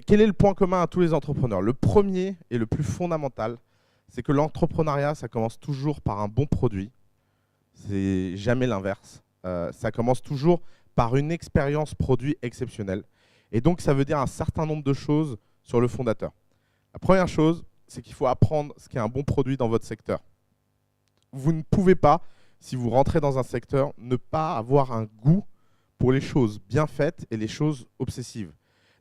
Quel est le point commun à tous les entrepreneurs? Le premier et le plus fondamental, c'est que l'entrepreneuriat, ça commence toujours par un bon produit. C'est jamais l'inverse. Ça commence toujours par une expérience produit exceptionnelle. Et donc, ça veut dire un certain nombre de choses sur le fondateur. La première chose, c'est qu'il faut apprendre ce qu'est un bon produit dans votre secteur. Vous ne pouvez pas, si vous rentrez dans un secteur, ne pas avoir un goût pour les choses bien faites et les choses obsessives.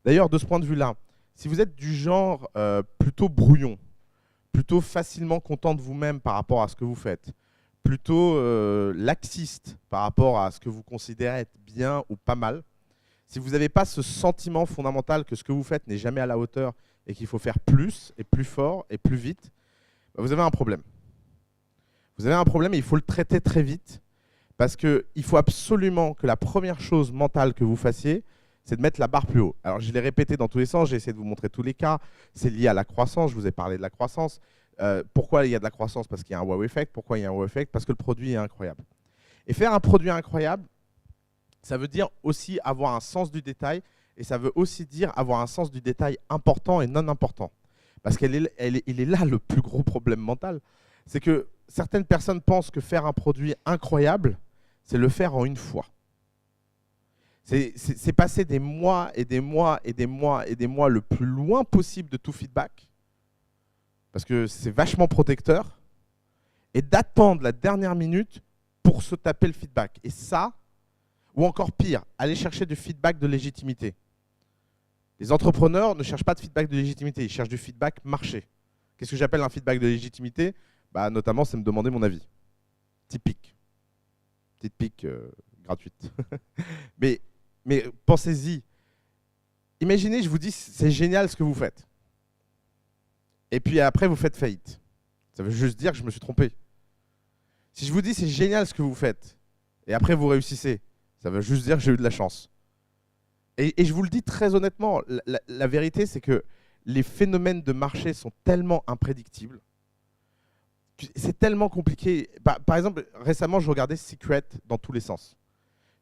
D'ailleurs, de ce point de vue-là, si vous êtes du genre plutôt brouillon, plutôt facilement content de vous-même par rapport à ce que vous faites, plutôt laxiste par rapport à ce que vous considérez être bien ou pas mal, si vous n'avez pas ce sentiment fondamental que ce que vous faites n'est jamais à la hauteur et qu'il faut faire plus et plus fort et plus vite, vous avez un problème. Vous avez un problème et il faut le traiter très vite parce qu'il faut absolument que la première chose mentale que vous fassiez, c'est de mettre la barre plus haut. Alors, je l'ai répété dans tous les sens, j'ai essayé de vous montrer tous les cas. C'est lié à la croissance, je vous ai parlé de la croissance. Pourquoi il y a de la croissance? Parce qu'il y a un wow effect. Pourquoi il y a un wow effect? Parce que le produit est incroyable. Et faire un produit incroyable, ça veut dire aussi avoir un sens du détail et ça veut aussi dire avoir un sens du détail important et non important. Parce qu'il est là le plus gros problème mental. C'est que certaines personnes pensent que faire un produit incroyable, c'est le faire en une fois. C'est passer des mois et des mois et des mois et des mois le plus loin possible de tout feedback, parce que c'est vachement protecteur, et d'attendre la dernière minute pour se taper le feedback. Et ça, ou encore pire, aller chercher du feedback de légitimité. Les entrepreneurs ne cherchent pas de feedback de légitimité, ils cherchent du feedback marché. Qu'est-ce que j'appelle un feedback de légitimité? Notamment, c'est me demander mon avis. Typique. Petite pique gratuite. Mais pensez-y. Imaginez, je vous dis, c'est génial ce que vous faites. Et puis après, vous faites faillite. Ça veut juste dire que je me suis trompé. Si je vous dis, c'est génial ce que vous faites, et après vous réussissez, ça veut juste dire que j'ai eu de la chance. Et je vous le dis très honnêtement, la vérité, c'est que les phénomènes de marché sont tellement imprédictibles. C'est tellement compliqué. Par exemple, récemment, je regardais Secret dans tous les sens.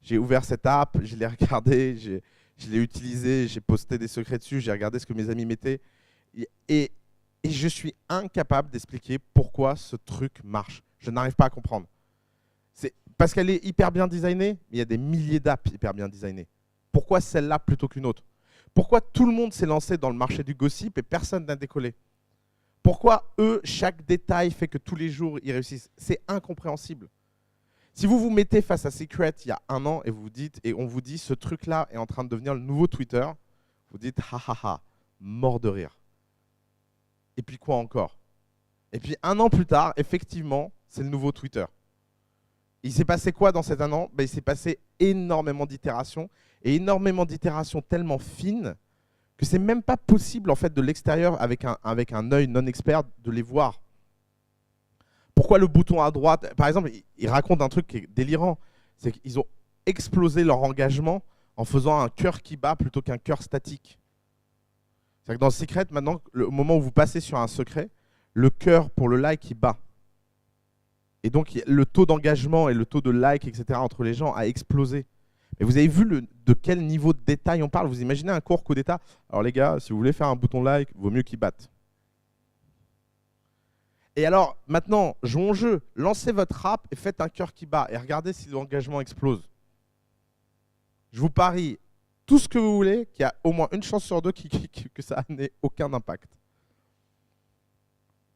J'ai ouvert cette app, je l'ai regardé, je l'ai utilisé, j'ai posté des secrets dessus, j'ai regardé ce que mes amis mettaient. Et je suis incapable d'expliquer pourquoi ce truc marche. Je n'arrive pas à comprendre. C'est parce qu'elle est hyper bien designée, mais il y a des milliers d'apps hyper bien designées. Pourquoi celle-là plutôt qu'une autre? Pourquoi tout le monde s'est lancé dans le marché du gossip et personne n'a décollé? Pourquoi eux, chaque détail fait que tous les jours, ils réussissent? C'est incompréhensible. Si vous vous mettez face à Secret il y a un an et on vous dit ce truc-là est en train de devenir le nouveau Twitter, vous dites ha ha ha, mort de rire. Et puis quoi encore? Et puis un an plus tard, effectivement, c'est le nouveau Twitter. Il s'est passé quoi dans cet un an? Il s'est passé énormément d'itérations et énormément d'itérations tellement fines que c'est même pas possible en fait de l'extérieur avec un œil non expert de les voir. Pourquoi le bouton à droite? Par exemple, ils racontent un truc qui est délirant. C'est qu'ils ont explosé leur engagement en faisant un cœur qui bat plutôt qu'un cœur statique. C'est-à-dire que dans Secret, maintenant, au moment où vous passez sur un secret, le cœur pour le like, il bat. Et donc, le taux d'engagement et le taux de like, etc., entre les gens a explosé. Mais vous avez vu de quel niveau de détail on parle? Vous imaginez un court coup d'état? Alors les gars, si vous voulez faire un bouton like, vaut mieux qu'il batte. Et alors, maintenant, jouons au jeu. Lancez votre app et faites un cœur qui bat. Et regardez si l'engagement explose. Je vous parie tout ce que vous voulez qu'il y a au moins une chance sur deux que ça n'ait aucun impact.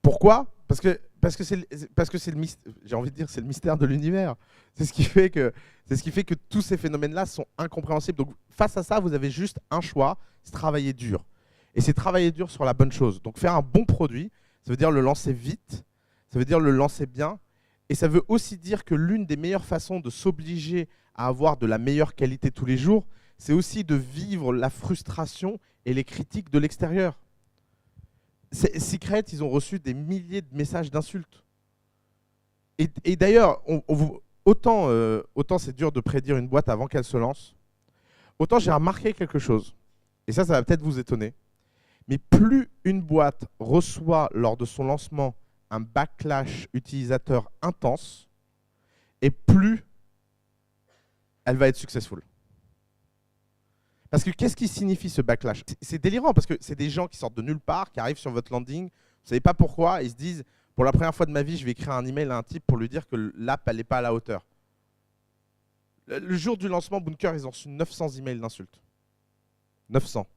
Pourquoi? Parce que c'est le mystère, j'ai envie de dire, c'est le mystère de l'univers. C'est ce qui fait que tous ces phénomènes-là sont incompréhensibles. Donc face à ça, vous avez juste un choix, c'est travailler dur. Et c'est travailler dur sur la bonne chose. Donc faire un bon produit, ça veut dire le lancer vite, ça veut dire le lancer bien, et ça veut aussi dire que l'une des meilleures façons de s'obliger à avoir de la meilleure qualité tous les jours, c'est aussi de vivre la frustration et les critiques de l'extérieur. Secret, ils ont reçu des milliers de messages d'insultes. Et d'ailleurs, autant c'est dur de prédire une boîte avant qu'elle se lance, autant j'ai remarqué quelque chose. Et ça va peut-être vous étonner. Mais plus une boîte reçoit lors de son lancement un backlash utilisateur intense, et plus elle va être successful. Parce que qu'est-ce qui signifie ce backlash? C'est délirant parce que c'est des gens qui sortent de nulle part, qui arrivent sur votre landing, vous ne savez pas pourquoi, ils se disent pour la première fois de ma vie, je vais écrire un email à un type pour lui dire que l'app, elle n'est pas à la hauteur. Le jour du lancement, Bunker, ils ont reçu 900 emails d'insultes. 900.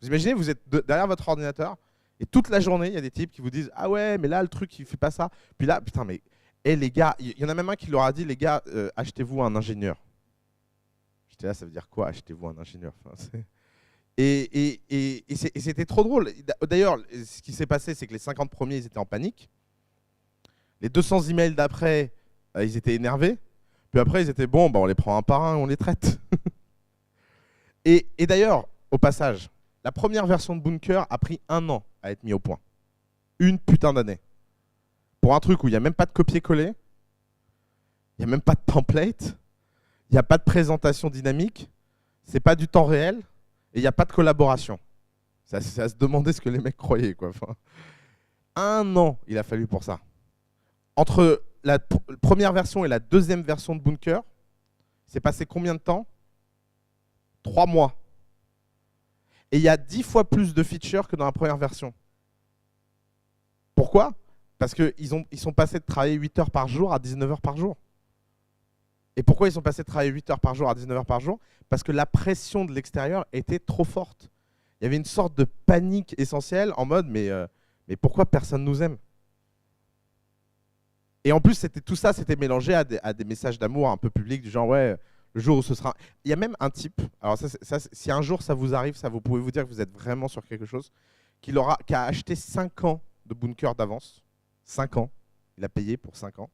Vous imaginez, vous êtes derrière votre ordinateur et toute la journée, il y a des types qui vous disent « Ah ouais, mais là, le truc, il ne fait pas ça. » Puis là, putain, mais les gars, il y en a même un qui leur a dit « Les gars, achetez-vous un ingénieur. » J'étais là, ça veut dire quoi, achetez-vous un ingénieur? Enfin, et c'était trop drôle. D'ailleurs, ce qui s'est passé, c'est que les 50 premiers, ils étaient en panique. Les 200 emails d'après, ils étaient énervés. Puis après, ils étaient bon, bah, on les prend un par un, on les traite. et d'ailleurs, au passage, la première version de Bunker a pris 1 an à être mis au point. Une putain d'année. Pour un truc où il n'y a même pas de copier-coller, il n'y a même pas de template, il n'y a pas de présentation dynamique, c'est pas du temps réel, et il n'y a pas de collaboration. C'est à se demander ce que les mecs croyaient, quoi. Enfin, 1 an, il a fallu pour ça. Entre la première version et la deuxième version de Bunker, c'est passé combien de temps? 3 mois. Et il y a 10 fois plus de features que dans la première version. Pourquoi? Parce qu'ils sont passés de travailler 8 heures par jour à 19 heures par jour. Et pourquoi ils sont passés de travailler 8 heures par jour à 19 heures par jour? Parce que la pression de l'extérieur était trop forte. Il y avait une sorte de panique essentielle en mode mais pourquoi personne nous aime? Et en plus, tout ça, c'était mélangé à des messages d'amour un peu publics, du genre, ouais, le jour où ce sera... Il y a même un type, alors si un jour ça vous arrive, vous pouvez vous dire que vous êtes vraiment sur quelque chose, qui a acheté 5 ans de Bunker d'avance. 5 ans. Il a payé pour 5 ans.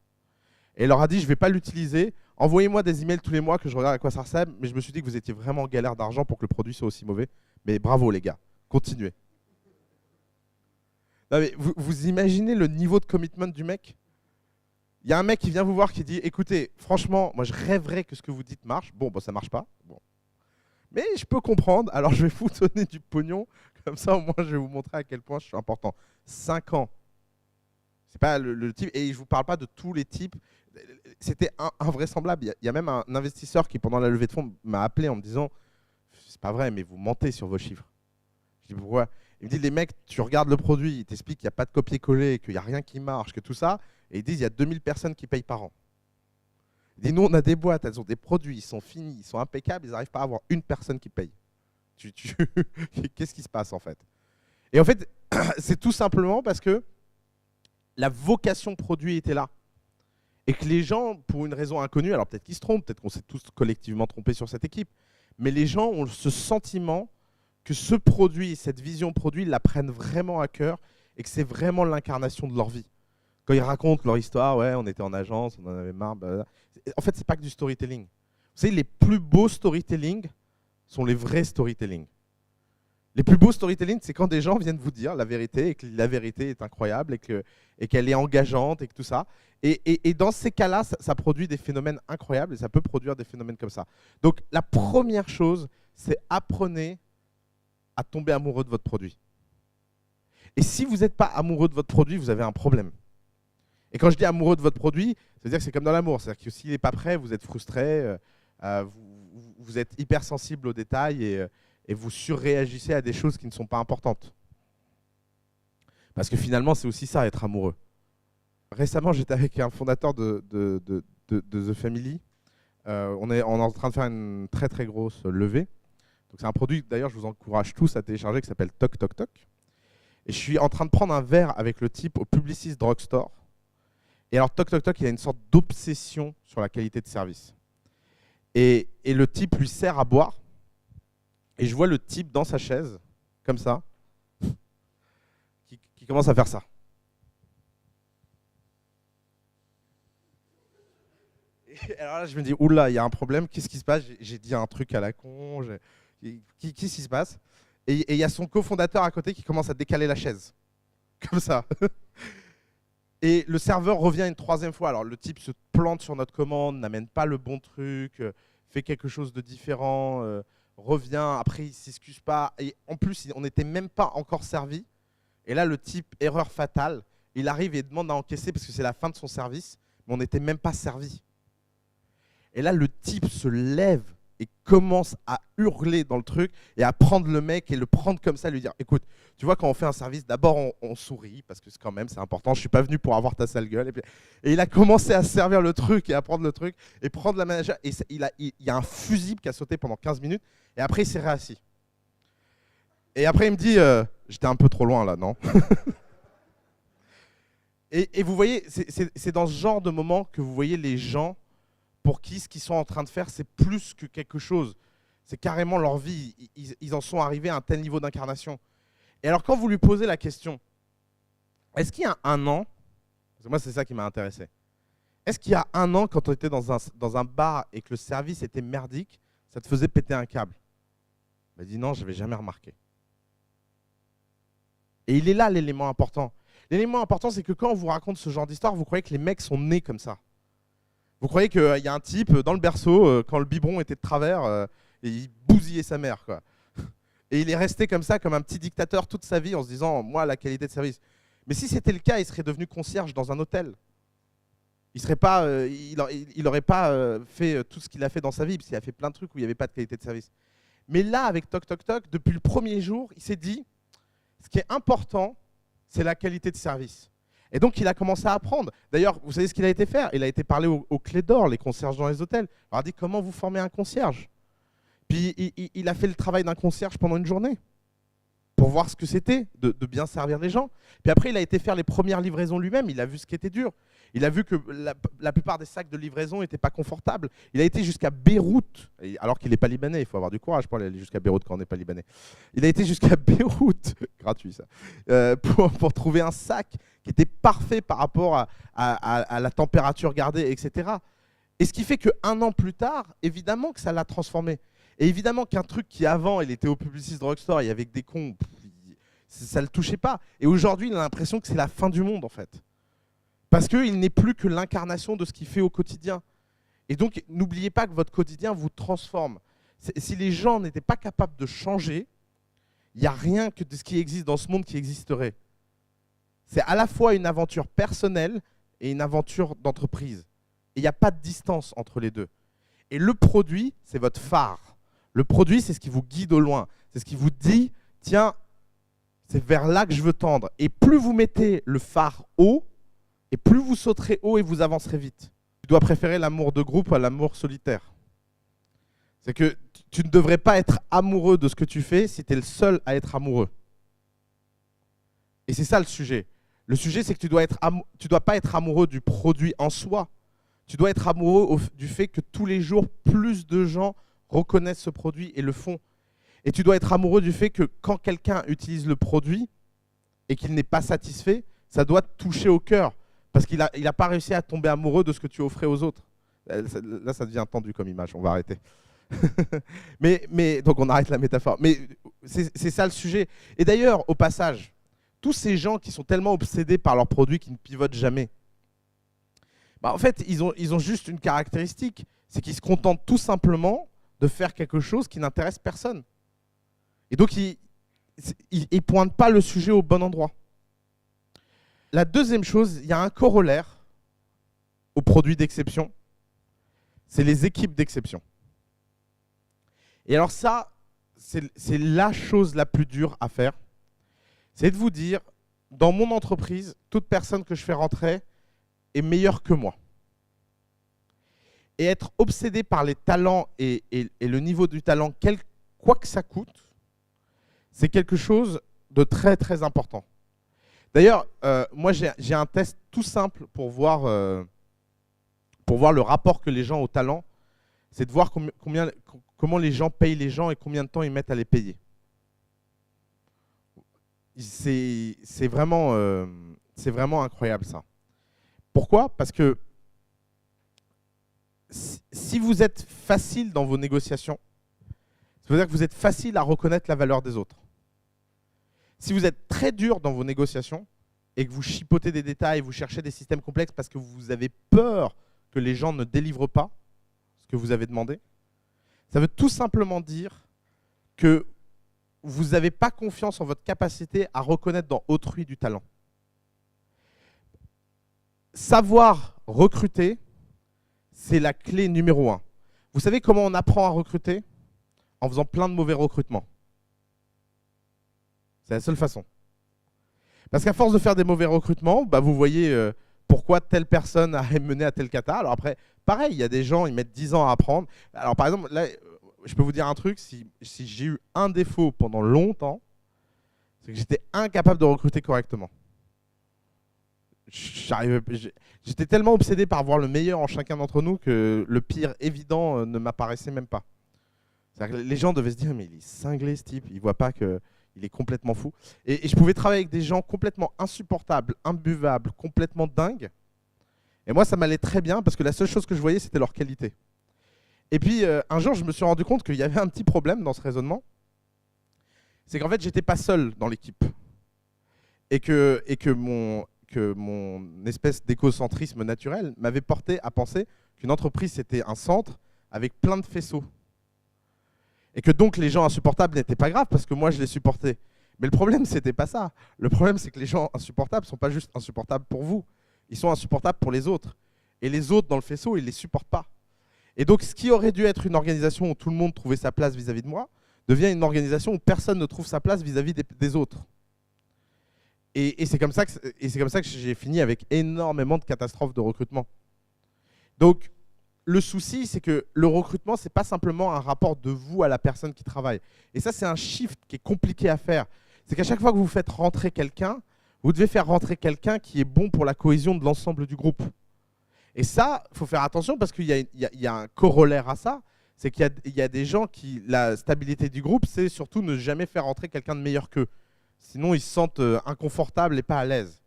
Et il leur a dit, je ne vais pas l'utiliser, envoyez-moi des emails tous les mois que je regarde à quoi ça ressemble, mais je me suis dit que vous étiez vraiment en galère d'argent pour que le produit soit aussi mauvais. Mais bravo les gars, continuez. Non, mais vous imaginez le niveau de commitment du mec? Il y a un mec qui vient vous voir qui dit « Écoutez, franchement, moi je rêverais que ce que vous dites marche. Bon, bah, ça marche pas. Bon. Mais je peux comprendre, alors je vais vous donner du pognon. Comme ça, au moins, je vais vous montrer à quel point je suis important. 5 ans. C'est pas le type. Et je ne vous parle pas de tous les types. C'était invraisemblable. Il y a même un investisseur qui, pendant la levée de fonds, m'a appelé en me disant « C'est pas vrai, mais vous mentez sur vos chiffres. » Je dis « Pourquoi ?» Il me dit « Les mecs, tu regardes le produit, ils t'expliquent qu'il n'y a pas de copier-coller, qu'il n'y a rien qui marche, que tout ça. » Et ils disent il y a 2000 personnes qui payent par an. Il dit nous, on a des boîtes, elles ont des produits, ils sont finis, ils sont impeccables, ils n'arrivent pas à avoir une personne qui paye. Qu'est-ce qui se passe en fait? Et en fait, c'est tout simplement parce que la vocation produit était là. Et que les gens, pour une raison inconnue, alors peut-être qu'ils se trompent, peut-être qu'on s'est tous collectivement trompés sur cette équipe, mais les gens ont ce sentiment que ce produit, cette vision produit, ils la prennent vraiment à cœur et que c'est vraiment l'incarnation de leur vie. Quand ils racontent leur histoire, ouais, on était en agence, on en avait marre. Blablabla. En fait, c'est pas que du storytelling. Vous savez, les plus beaux storytelling sont les vrais storytelling. Les plus beaux storytelling, c'est quand des gens viennent vous dire la vérité et que la vérité est incroyable et qu'elle est engageante et que tout ça. Et dans ces cas-là, ça produit des phénomènes incroyables et ça peut produire des phénomènes comme ça. Donc, la première chose, c'est apprenez à tomber amoureux de votre produit. Et si vous n'êtes pas amoureux de votre produit, vous avez un problème. Et quand je dis amoureux de votre produit, ça veut dire que c'est comme dans l'amour. C'est-à-dire que s'il n'est pas prêt, vous êtes frustré, vous êtes hypersensible aux détails et vous surréagissez à des choses qui ne sont pas importantes. Parce que finalement, c'est aussi ça, être amoureux. Récemment, j'étais avec un fondateur de The Family. On est en train de faire une très très grosse levée. Donc c'est un produit, d'ailleurs, je vous encourage tous à télécharger, qui s'appelle Toc Toc Toc. Et je suis en train de prendre un verre avec le type au Publicis Drugstore. Et alors, Toc Toc Toc, il a une sorte d'obsession sur la qualité de service. Et le type lui sert à boire. Et je vois le type dans sa chaise, comme ça, qui commence à faire ça. Et alors là, je me dis, oula, il y a un problème, qu'est-ce qui se passe? J'ai dit un truc à la con, qu'est-ce qui se passe? Et il y a son cofondateur à côté qui commence à décaler la chaise, comme ça. Et le serveur revient une 3e fois. Alors le type se plante sur notre commande, n'amène pas le bon truc, fait quelque chose de différent, revient, après il ne s'excuse pas. Et en plus, on n'était même pas encore servi. Et là, le type, erreur fatale, il arrive et demande à encaisser parce que c'est la fin de son service, mais on n'était même pas servi. Et là, le type se lève et commence à hurler dans le truc et à prendre le mec et le prendre comme ça, lui dire, écoute, tu vois, quand on fait un service, d'abord on sourit parce que quand même c'est important, je ne suis pas venu pour avoir ta sale gueule. Et il a commencé à servir le truc et à prendre le truc et prendre la manager. Et il y a un fusible qui a sauté pendant 15 minutes et après il s'est réassis. Et après il me dit, j'étais un peu trop loin là, non? Et vous voyez, c'est dans ce genre de moment que vous voyez les gens pour qui ce qu'ils sont en train de faire, c'est plus que quelque chose. C'est carrément leur vie. Ils en sont arrivés à un tel niveau d'incarnation. Et alors, quand vous lui posez la question, est-ce qu'il y a un an, parce que moi, c'est ça qui m'a intéressé, est-ce qu'il y a un an, quand on était dans un bar et que le service était merdique, ça te faisait péter un câble? Il m'a dit non, je n'avais jamais remarqué. Et il est là l'élément important. L'élément important, c'est que quand on vous raconte ce genre d'histoire, vous croyez que les mecs sont nés comme ça. Vous croyez qu'il y a un type dans le berceau, quand le biberon était de travers, et il bousillait sa mère, quoi. Et il est resté comme ça, comme un petit dictateur toute sa vie, en se disant, moi, la qualité de service. Mais si c'était le cas, il serait devenu concierge dans un hôtel. Il n'aurait pas fait tout ce qu'il a fait dans sa vie, parce qu'il a fait plein de trucs où il n'y avait pas de qualité de service. Mais là, avec Toc Toc Toc, depuis le premier jour, il s'est dit, ce qui est important, c'est la qualité de service. Et donc, il a commencé à apprendre. D'ailleurs, vous savez ce qu'il a été faire? Il a été parler aux clés d'or, les concierges dans les hôtels. Il leur a dit, comment vous formez un concierge? Puis, il a fait le travail d'un concierge pendant une journée pour voir ce que c'était de bien servir les gens. Puis après, il a été faire les premières livraisons lui-même. Il a vu ce qui était dur. Il a vu que la plupart des sacs de livraison n'étaient pas confortables. Il a été jusqu'à Beyrouth, alors qu'il n'est pas libanais. Il faut avoir du courage pour aller jusqu'à Beyrouth quand on n'est pas libanais. Il a été jusqu'à Beyrouth, gratuit ça, pour trouver un sac qui était parfait par rapport à la température gardée, etc. Et ce qui fait qu'un an plus tard, évidemment que ça l'a transformé. Et évidemment qu'un truc qui avant, il était au Publicis Drugstore, il y avait que des cons, ça ne le touchait pas. Et aujourd'hui, il a l'impression que c'est la fin du monde, en fait. Parce qu'il n'est plus que l'incarnation de ce qu'il fait au quotidien. Et donc, n'oubliez pas que votre quotidien vous transforme. Si les gens n'étaient pas capables de changer, il n'y a rien que de ce qui existe dans ce monde qui existerait. C'est à la fois une aventure personnelle et une aventure d'entreprise. Et il n'y a pas de distance entre les deux. Et le produit, c'est votre phare. Le produit, c'est ce qui vous guide au loin. C'est ce qui vous dit, tiens, c'est vers là que je veux tendre. Et plus vous mettez le phare haut, et plus vous sauterez haut et vous avancerez vite. Tu dois préférer l'amour de groupe à l'amour solitaire. C'est que tu ne devrais pas être amoureux de ce que tu fais si tu es le seul à être amoureux. Et c'est ça le sujet. Le sujet, c'est que tu dois pas être amoureux du produit en soi. Tu dois être amoureux du fait que tous les jours, plus de gens reconnaissent ce produit et le font. Et tu dois être amoureux du fait que quand quelqu'un utilise le produit et qu'il n'est pas satisfait, ça doit te toucher au cœur. Parce qu'il n'a pas réussi à tomber amoureux de ce que tu offrais aux autres. Là, ça devient tendu comme image, on va arrêter. donc on arrête la métaphore. Mais c'est ça le sujet. Et d'ailleurs, au passage, tous ces gens qui sont tellement obsédés par leurs produits qu'ils ne pivotent jamais, en fait, ils ont juste une caractéristique, c'est qu'ils se contentent tout simplement de faire quelque chose qui n'intéresse personne. Et donc, ils ne pointent pas le sujet au bon endroit. La deuxième chose, il y a un corollaire aux produits d'exception, c'est les équipes d'exception. Et alors ça, c'est la chose la plus dure à faire, c'est de vous dire, dans mon entreprise, toute personne que je fais rentrer est meilleure que moi. Et être obsédé par les talents et le niveau du talent, quoi que ça coûte, c'est quelque chose de très très important. D'ailleurs, moi j'ai un test tout simple pour voir le rapport que les gens ont au talent, c'est de voir comment les gens payent les gens et combien de temps ils mettent à les payer. C'est vraiment incroyable ça. Pourquoi? Parce que si vous êtes facile dans vos négociations, ça veut dire que vous êtes facile à reconnaître la valeur des autres. Si vous êtes très dur dans vos négociations et que vous chipotez des détails, vous cherchez des systèmes complexes parce que vous avez peur que les gens ne délivrent pas ce que vous avez demandé, ça veut tout simplement dire que vous n'avez pas confiance en votre capacité à reconnaître dans autrui du talent. Savoir recruter, c'est la clé numéro 1. Vous savez comment on apprend à recruter? En faisant plein de mauvais recrutements. C'est la seule façon. Parce qu'à force de faire des mauvais recrutements, vous voyez pourquoi telle personne a mené à tel cata. Alors après, pareil, il y a des gens, ils mettent 10 ans à apprendre. Alors par exemple, là, je peux vous dire un truc, si j'ai eu un défaut pendant longtemps, c'est que j'étais incapable de recruter correctement. J'étais tellement obsédé par voir le meilleur en chacun d'entre nous que le pire évident ne m'apparaissait même pas. Que les gens devaient se dire, mais il est cinglé ce type, il ne voit pas qu'il est complètement fou. Et je pouvais travailler avec des gens complètement insupportables, imbuvables, complètement dingues. Et moi, ça m'allait très bien parce que la seule chose que je voyais, c'était leur qualité. Et puis, un jour, je me suis rendu compte qu'il y avait un petit problème dans ce raisonnement. C'est qu'en fait, j'étais pas seul dans l'équipe. Et que mon espèce d'écocentrisme naturel m'avait porté à penser qu'une entreprise, c'était un centre avec plein de faisceaux. Et que donc les gens insupportables n'étaient pas graves parce que moi je les supportais. Mais le problème, c'était pas ça. Le problème, c'est que les gens insupportables ne sont pas juste insupportables pour vous. Ils sont insupportables pour les autres. Et les autres dans le faisceau, ils ne les supportent pas. Et donc ce qui aurait dû être une organisation où tout le monde trouvait sa place vis-à-vis de moi, devient une organisation où personne ne trouve sa place vis-à-vis des autres. Et c'est comme ça que j'ai fini avec énormément de catastrophes de recrutement. Donc, le souci, c'est que le recrutement, ce n'est pas simplement un rapport de vous à la personne qui travaille. Et ça, c'est un shift qui est compliqué à faire. C'est qu'à chaque fois que vous faites rentrer quelqu'un, vous devez faire rentrer quelqu'un qui est bon pour la cohésion de l'ensemble du groupe. Et ça, il faut faire attention parce qu'il y a un corollaire à ça. C'est qu'il y a des gens qui, la stabilité du groupe, c'est surtout ne jamais faire rentrer quelqu'un de meilleur qu'eux. Sinon, ils se sentent inconfortables et pas à l'aise.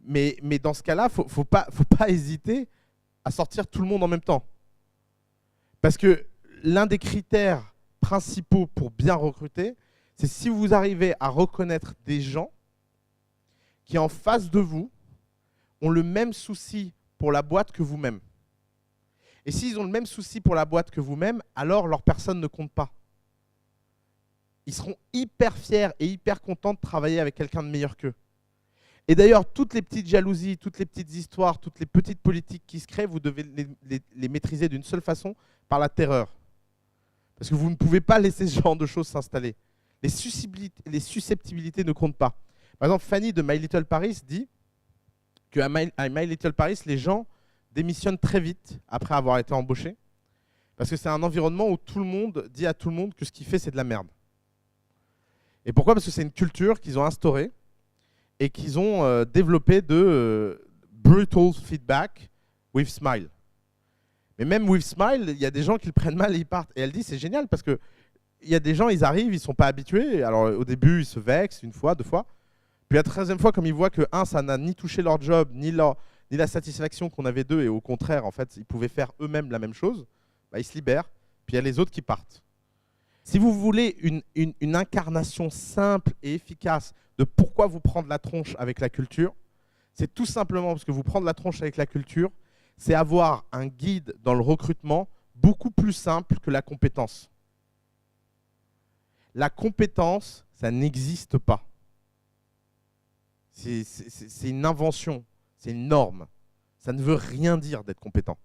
Mais dans ce cas-là, il ne faut pas hésiter à sortir tout le monde en même temps. Parce que l'un des critères principaux pour bien recruter, c'est si vous arrivez à reconnaître des gens qui, en face de vous, ont le même souci pour la boîte que vous-même. Et s'ils ont le même souci pour la boîte que vous-même, alors leur personne ne compte pas. Ils seront hyper fiers et hyper contents de travailler avec quelqu'un de meilleur qu'eux. Et d'ailleurs, toutes les petites jalousies, toutes les petites histoires, toutes les petites politiques qui se créent, vous devez les maîtriser d'une seule façon, par la terreur. Parce que vous ne pouvez pas laisser ce genre de choses s'installer. Les susceptibilités ne comptent pas. Par exemple, Fanny de My Little Paris dit qu'à My Little Paris, les gens démissionnent très vite après avoir été embauchés. Parce que c'est un environnement où tout le monde dit à tout le monde que ce qu'il fait, c'est de la merde. Et pourquoi? Parce que c'est une culture qu'ils ont instaurée et qu'ils ont développé de brutal feedback with smile. Mais même with smile, il y a des gens qui le prennent mal et ils partent. Et elle dit, c'est génial parce que il y a des gens, ils arrivent, ils ne sont pas habitués. Alors au début, ils se vexent une fois, deux fois. Puis la 13e fois, comme ils voient que, ça n'a ni touché leur job, ni la satisfaction qu'on avait d'eux, et au contraire, en fait, ils pouvaient faire eux-mêmes la même chose, ils se libèrent. Puis il y a les autres qui partent. Si vous voulez une incarnation simple et efficace de pourquoi vous prendre la tronche avec la culture, c'est tout simplement parce que vous prendre la tronche avec la culture, c'est avoir un guide dans le recrutement beaucoup plus simple que la compétence. La compétence, ça n'existe pas. C'est une invention, c'est une norme. Ça ne veut rien dire d'être compétent.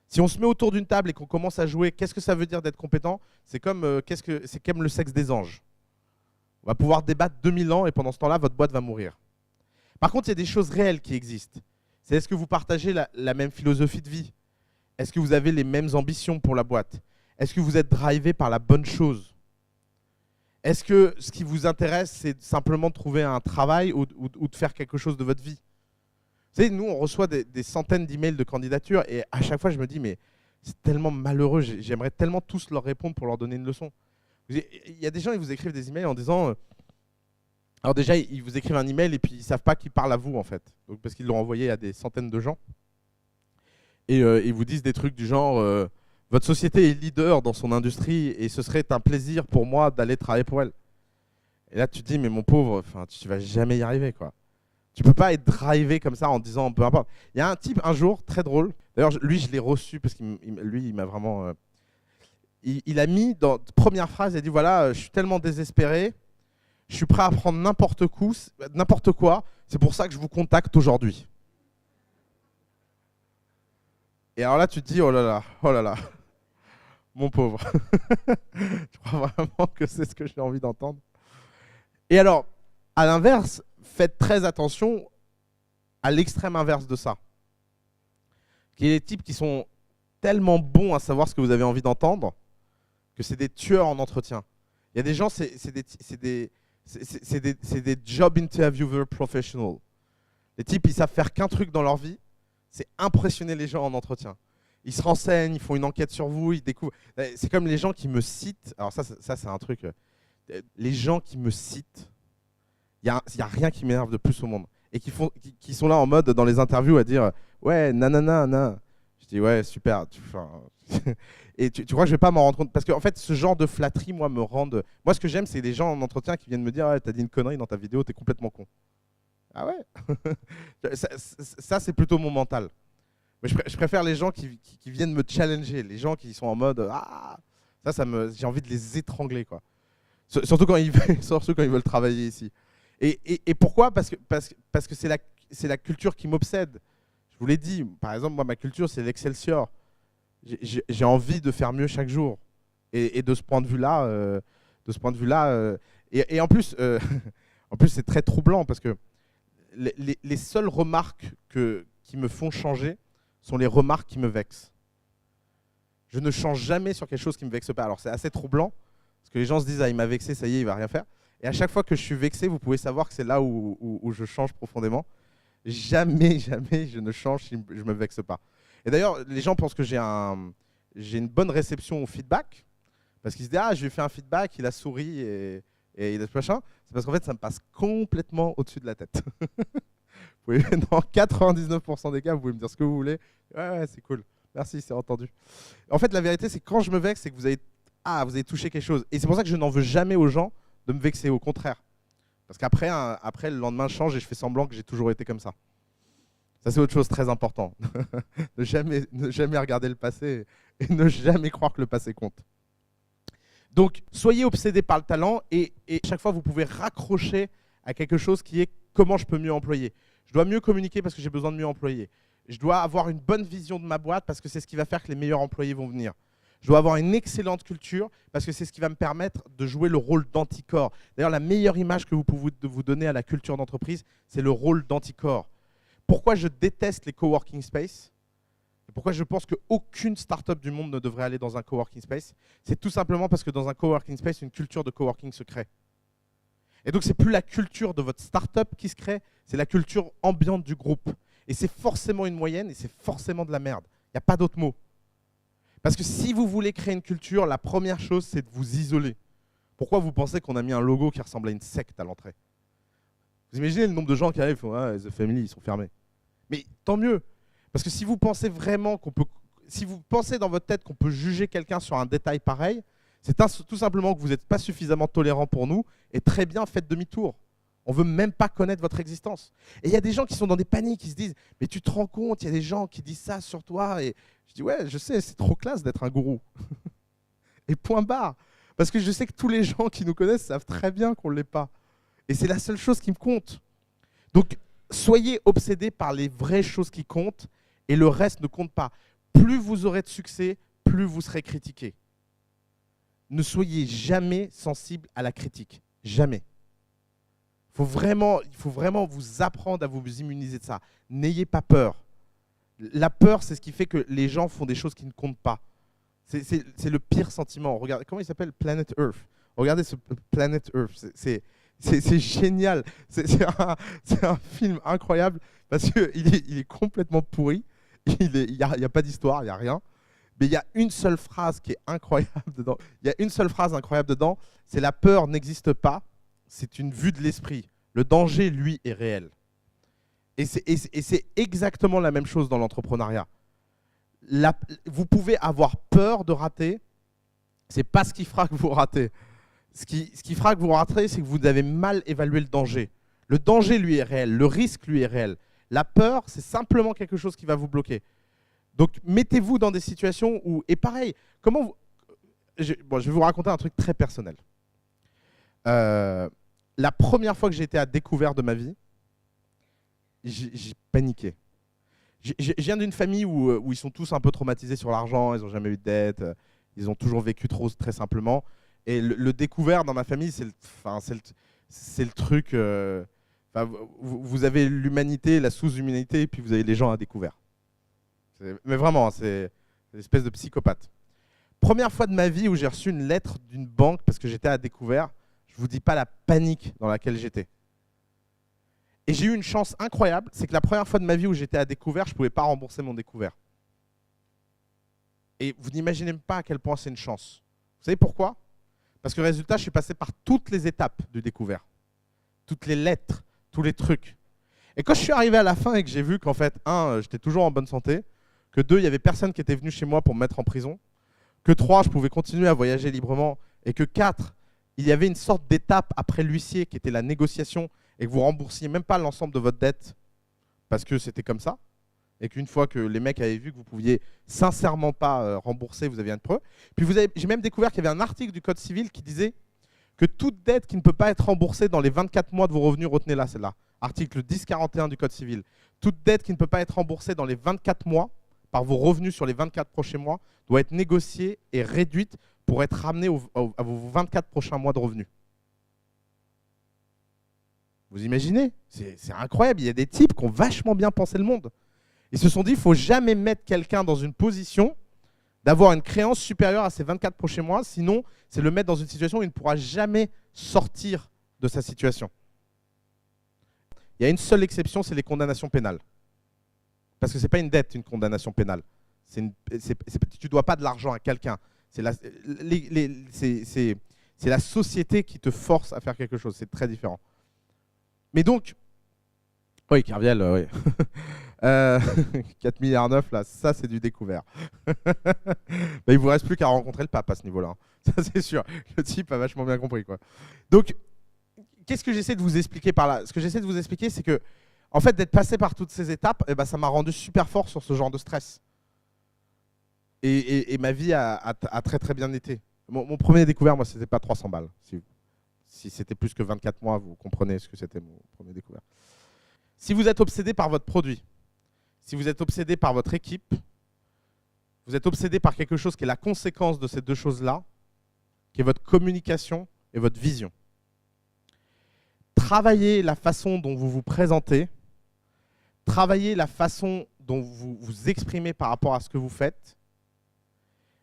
Si on se met autour d'une table et qu'on commence à jouer, qu'est-ce que ça veut dire d'être compétent? C'est comme le sexe des anges. On va pouvoir débattre 2000 ans et pendant ce temps-là, votre boîte va mourir. Par contre, il y a des choses réelles qui existent. C'est est-ce que vous partagez la même philosophie de vie? Est-ce que vous avez les mêmes ambitions pour la boîte? Est-ce que vous êtes drivé par la bonne chose? Est-ce que ce qui vous intéresse, c'est simplement de trouver un travail ou de faire quelque chose de votre vie? Vous savez, nous, on reçoit des centaines d'emails de candidatures et à chaque fois, je me dis, mais c'est tellement malheureux, j'aimerais tellement tous leur répondre pour leur donner une leçon. Il y a des gens, ils vous écrivent des emails en disant... alors déjà, ils vous écrivent un email et puis ils ne savent pas qu'ils parlent à vous, en fait. Donc, parce qu'ils l'ont envoyé à des centaines de gens. Et ils vous disent des trucs du genre votre société est leader dans son industrie et ce serait un plaisir pour moi d'aller travailler pour elle. Et là, tu te dis, mais mon pauvre, tu ne vas jamais y arriver, quoi. Tu ne peux pas être drivé comme ça en disant peu importe. Il y a un type un jour, très drôle. D'ailleurs, lui, je l'ai reçu parce qu'il m'a vraiment... il a mis dans première phrase, il a dit voilà, je suis tellement désespéré, je suis prêt à prendre n'importe quoi, c'est pour ça que je vous contacte aujourd'hui. Et alors là, tu te dis oh là là, mon pauvre. Je crois vraiment que c'est ce que j'ai envie d'entendre. Et alors, à l'inverse, faites très attention à l'extrême inverse de ça. Il y a des types qui sont tellement bons à savoir ce que vous avez envie d'entendre que c'est des tueurs en entretien. Il y a des gens, c'est des job interviewer professionals. Les types, ils savent faire qu'un truc dans leur vie, c'est impressionner les gens en entretien. Ils se renseignent, ils font une enquête sur vous, ils découvrent. C'est comme les gens qui me citent. Alors ça c'est un truc. Les gens qui me citent, il n'y a rien qui m'énerve de plus au monde. Et qui sont là en mode, dans les interviews, à dire « Ouais, nanana. » Je dis « Ouais, super. » Et tu crois que je ne vais pas m'en rendre compte? Parce qu'en fait, ce genre de flatterie, moi, me rend... Moi, ce que j'aime, c'est les gens en entretien qui viennent me dire ouais, « T'as dit une connerie dans ta vidéo, t'es complètement con. » Ah ouais. Ça c'est plutôt mon mental. Mais je préfère les gens qui viennent me challenger, les gens qui sont en mode « Ah !» J'ai envie de les étrangler, quoi. Surtout quand ils veulent travailler ici. Et pourquoi? Parce que c'est la culture qui m'obsède. Je vous l'ai dit, par exemple, moi, ma culture, c'est l'Excelsior. J'ai envie de faire mieux chaque jour. Et de ce point de vue-là, et en plus, c'est très troublant parce que les seules remarques qui me font changer sont les remarques qui me vexent. Je ne change jamais sur quelque chose qui ne me vexe pas. Alors c'est assez troublant, parce que les gens se disent « Ah, il m'a vexé, ça y est, il ne va rien faire ». Et à chaque fois que je suis vexé, vous pouvez savoir que c'est là où je change profondément. Jamais je ne change si je ne me vexe pas. Et d'ailleurs, les gens pensent que j'ai une bonne réception au feedback, parce qu'ils se disent « Ah, je lui ai fait un feedback, il a souri et il a ce machin ». C'est parce qu'en fait, ça me passe complètement au-dessus de la tête. Dans 99% des cas, vous pouvez me dire ce que vous voulez. Ouais, c'est cool. Merci, c'est entendu. En fait, la vérité, c'est que quand je me vexe, c'est que vous avez touché quelque chose. Et c'est pour ça que je n'en veux jamais aux gens de me vexer, au contraire. Parce qu'après, le lendemain, je change et je fais semblant que j'ai toujours été comme ça. Ça, c'est autre chose très important. Ne jamais regarder le passé et ne jamais croire que le passé compte. Donc, soyez obsédés par le talent et chaque fois, vous pouvez raccrocher à quelque chose qui est comment je peux mieux employer. Je dois mieux communiquer parce que j'ai besoin de mieux employer. Je dois avoir une bonne vision de ma boîte parce que c'est ce qui va faire que les meilleurs employés vont venir. Je dois avoir une excellente culture parce que c'est ce qui va me permettre de jouer le rôle d'anticorps. D'ailleurs, la meilleure image que vous pouvez vous donner à la culture d'entreprise, c'est le rôle d'anticorps. Pourquoi je déteste les coworking space? Et pourquoi je pense qu'aucune start-up du monde ne devrait aller dans un coworking space? C'est tout simplement parce que dans un coworking space, une culture de coworking se crée. Et donc, ce n'est plus la culture de votre start-up qui se crée, c'est la culture ambiante du groupe. Et c'est forcément une moyenne et c'est forcément de la merde. Il n'y a pas d'autre mot. Parce que si vous voulez créer une culture, la première chose, c'est de vous isoler. Pourquoi vous pensez qu'on a mis un logo qui ressemble à une secte à l'entrée? Vous imaginez le nombre de gens qui arrivent et font ah, The Family, ils sont fermés. Mais tant mieux. Parce que si vous pensez vraiment si vous pensez dans votre tête qu'on peut juger quelqu'un sur un détail pareil, c'est tout simplement que vous n'êtes pas suffisamment tolérant pour nous et très bien, faites demi-tour. On ne veut même pas connaître votre existence. Et il y a des gens qui sont dans des paniques, qui se disent « Mais tu te rends compte, il y a des gens qui disent ça sur toi. » Et je dis « Ouais, je sais, c'est trop classe d'être un gourou. » Et point barre. Parce que je sais que tous les gens qui nous connaissent savent très bien qu'on ne l'est pas. Et c'est la seule chose qui me compte. Donc, soyez obsédés par les vraies choses qui comptent et le reste ne compte pas. Plus vous aurez de succès, plus vous serez critiqué. Ne soyez jamais sensible à la critique. Jamais. Il faut vraiment vous apprendre à vous immuniser de ça. N'ayez pas peur. La peur, c'est ce qui fait que les gens font des choses qui ne comptent pas. C'est le pire sentiment. Regardez, comment il s'appelle? Planet Earth. Regardez ce Planet Earth. C'est génial. C'est un film incroyable parce qu'il est complètement pourri. Il n'y a pas d'histoire, il n'y a rien. Mais il y a une seule phrase qui est incroyable dedans. C'est la peur n'existe pas. C'est une vue de l'esprit. Le danger, lui, est réel. Et c'est exactement la même chose dans l'entrepreneuriat. Vous pouvez avoir peur de rater. Ce n'est pas ce qui fera que vous ratez. Ce qui fera que vous ratez, c'est que vous avez mal évalué le danger. Le danger, lui, est réel. Le risque, lui, est réel. La peur, c'est simplement quelque chose qui va vous bloquer. Donc, mettez-vous dans des situations où... Et pareil, Bon, je vais vous raconter un truc très personnel. La première fois que j'ai été à découvert de ma vie, j'ai paniqué. Je viens d'une famille où ils sont tous un peu traumatisés sur l'argent, ils n'ont jamais eu de dette, ils ont toujours vécu très simplement. Et le découvert dans ma famille, c'est le truc... vous avez l'humanité, la sous-humanité, et puis vous avez les gens à découvert. Mais vraiment, c'est une espèce de psychopathe. Première fois de ma vie où j'ai reçu une lettre d'une banque parce que j'étais à découvert, je ne vous dis pas la panique dans laquelle j'étais. Et j'ai eu une chance incroyable, c'est que la première fois de ma vie où j'étais à découvert, je ne pouvais pas rembourser mon découvert. Et vous n'imaginez même pas à quel point c'est une chance. Vous savez pourquoi? Parce que résultat, je suis passé par toutes les étapes du découvert. Toutes les lettres, tous les trucs. Et quand je suis arrivé à la fin et que j'ai vu qu'en fait, 1, j'étais toujours en bonne santé, que 2, il n'y avait personne qui était venu chez moi pour me mettre en prison, que 3, je pouvais continuer à voyager librement, et que 4, il y avait une sorte d'étape après l'huissier qui était la négociation et que vous remboursiez même pas l'ensemble de votre dette parce que c'était comme ça, et qu'une fois que les mecs avaient vu que vous pouviez sincèrement pas rembourser, vous aviez une preuve. Puis j'ai même découvert qu'il y avait un article du Code civil qui disait que toute dette qui ne peut pas être remboursée dans les 24 mois de vos revenus, retenez-la celle-là, article 1041 du Code civil, toute dette qui ne peut pas être remboursée dans les 24 mois par vos revenus sur les 24 prochains mois doit être négociée et réduite pour être ramenée à vos 24 prochains mois de revenus. Vous imaginez? C'est incroyable. Il y a des types qui ont vachement bien pensé le monde. Ils se sont dit, il ne faut jamais mettre quelqu'un dans une position d'avoir une créance supérieure à ses 24 prochains mois, sinon c'est le mettre dans une situation où il ne pourra jamais sortir de sa situation. Il y a une seule exception, c'est les condamnations pénales. Parce que ce n'est pas une dette, une condamnation pénale. Tu ne dois pas de l'argent à quelqu'un. C'est la société qui te force à faire quelque chose. C'est très différent. Mais donc, oui, Kerviel, oui. 4 milliards 9, là, ça c'est du découvert. Il ne vous reste plus qu'à rencontrer le pape à ce niveau-là. Ça c'est sûr. Le type a vachement bien compris, quoi. Donc, qu'est-ce que j'essaie de vous expliquer par là? Ce que j'essaie de vous expliquer, c'est que, en fait, d'être passé par toutes ces étapes, eh ben, ça m'a rendu super fort sur ce genre de stress. Et ma vie a très très bien été. Mon premier découvert, moi, c'était pas 300 balles. Si c'était plus que 24 mois, vous comprenez ce que c'était mon premier découvert. Si vous êtes obsédé par votre produit, si vous êtes obsédé par votre équipe, vous êtes obsédé par quelque chose qui est la conséquence de ces deux choses-là, qui est votre communication et votre vision. Travaillez la façon dont vous vous présentez, travaillez la façon dont vous vous exprimez par rapport à ce que vous faites.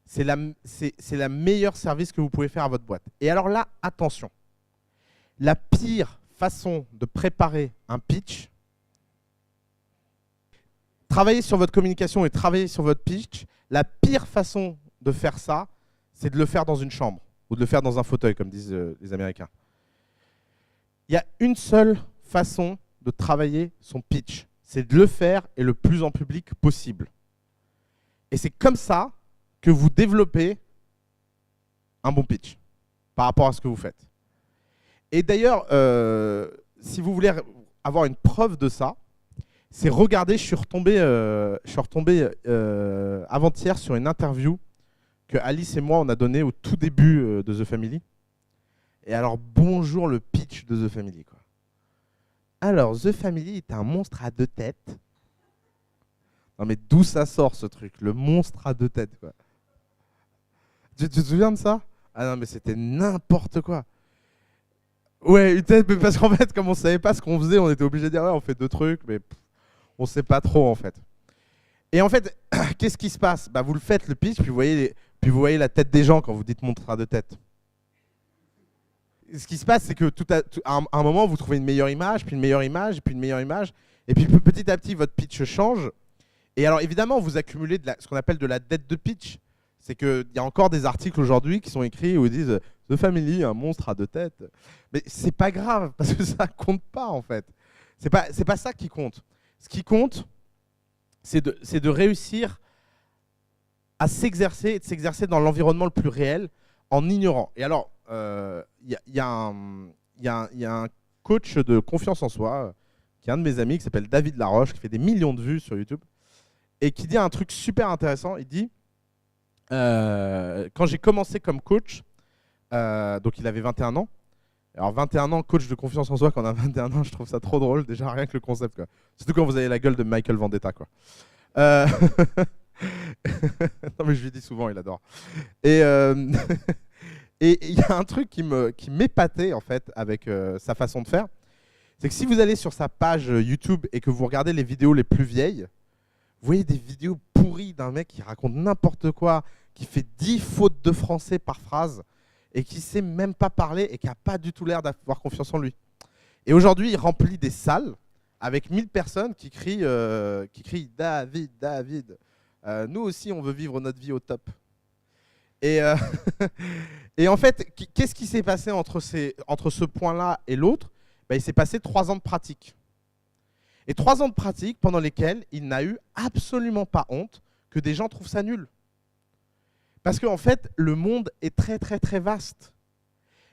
C'est la meilleure service que vous pouvez faire à votre boîte. Et alors là, attention, la pire façon de préparer un pitch, travailler sur votre communication et travailler sur votre pitch, la pire façon de faire ça, c'est de le faire dans une chambre ou de le faire dans un fauteuil, comme disent les Américains. Il y a une seule façon de travailler son pitch, c'est de le faire et le plus en public possible. Et c'est comme ça que vous développez un bon pitch par rapport à ce que vous faites. Et d'ailleurs, si vous voulez avoir une preuve de ça, c'est regarder, je suis retombé avant-hier sur une interview que Alice et moi on a donnée au tout début de The Family. Et alors, bonjour le pitch de The Family, quoi. Alors, The Family est un monstre à 2 têtes. Non mais d'où ça sort ce truc, le monstre à 2 têtes, quoi. Tu te souviens de ça? Ah non mais c'était n'importe quoi. Ouais, une tête, mais parce qu'en fait, comme on savait pas ce qu'on faisait, on était obligé de dire ouais, on fait 2 trucs, mais on sait pas trop en fait. Et en fait, qu'est-ce qui se passe? Bah, vous le faites le pitch, puis vous voyez la tête des gens quand vous dites monstre à 2 têtes. Ce qui se passe, c'est que à un moment, vous trouvez une meilleure image, puis une meilleure image, puis une meilleure image, et puis petit à petit, votre pitch change. Et alors évidemment, vous accumulez ce qu'on appelle de la dette de pitch. C'est qu'il y a encore des articles aujourd'hui qui sont écrits où ils disent « The Family, un monstre à 2 têtes ». Mais c'est pas grave, parce que ça compte pas en fait. C'est pas ça qui compte. Ce qui compte, c'est de réussir à s'exercer et de s'exercer dans l'environnement le plus réel en ignorant. Et alors, il y a un coach de confiance en soi, qui est un de mes amis, qui s'appelle David Laroche, qui fait des millions de vues sur YouTube, et qui dit un truc super intéressant. Il dit Quand j'ai commencé comme coach, donc il avait 21 ans. Alors 21 ans, coach de confiance en soi, quand on a 21 ans, je trouve ça trop drôle, déjà rien que le concept, quoi. Surtout quand vous avez la gueule de Michael Vendetta, quoi. Euh, non mais je lui dis souvent, il adore. Et et il y a un truc qui m'épatait en fait avec sa façon de faire, c'est que si vous allez sur sa page YouTube et que vous regardez les vidéos les plus vieilles, vous voyez des vidéos pourries d'un mec qui raconte n'importe quoi, qui fait 10 fautes de français par phrase et qui sait même pas parler et qui n'a pas du tout l'air d'avoir confiance en lui. Et aujourd'hui, il remplit des salles avec 1000 personnes qui crient David, David. Nous aussi, on veut vivre notre vie au top. Et, et en fait, qu'est-ce qui s'est passé entre ce point-là et l'autre? Il s'est passé 3 ans de pratique. Et 3 ans de pratique pendant lesquels il n'a eu absolument pas honte que des gens trouvent ça nul. Parce qu'en fait, le monde est très très très vaste.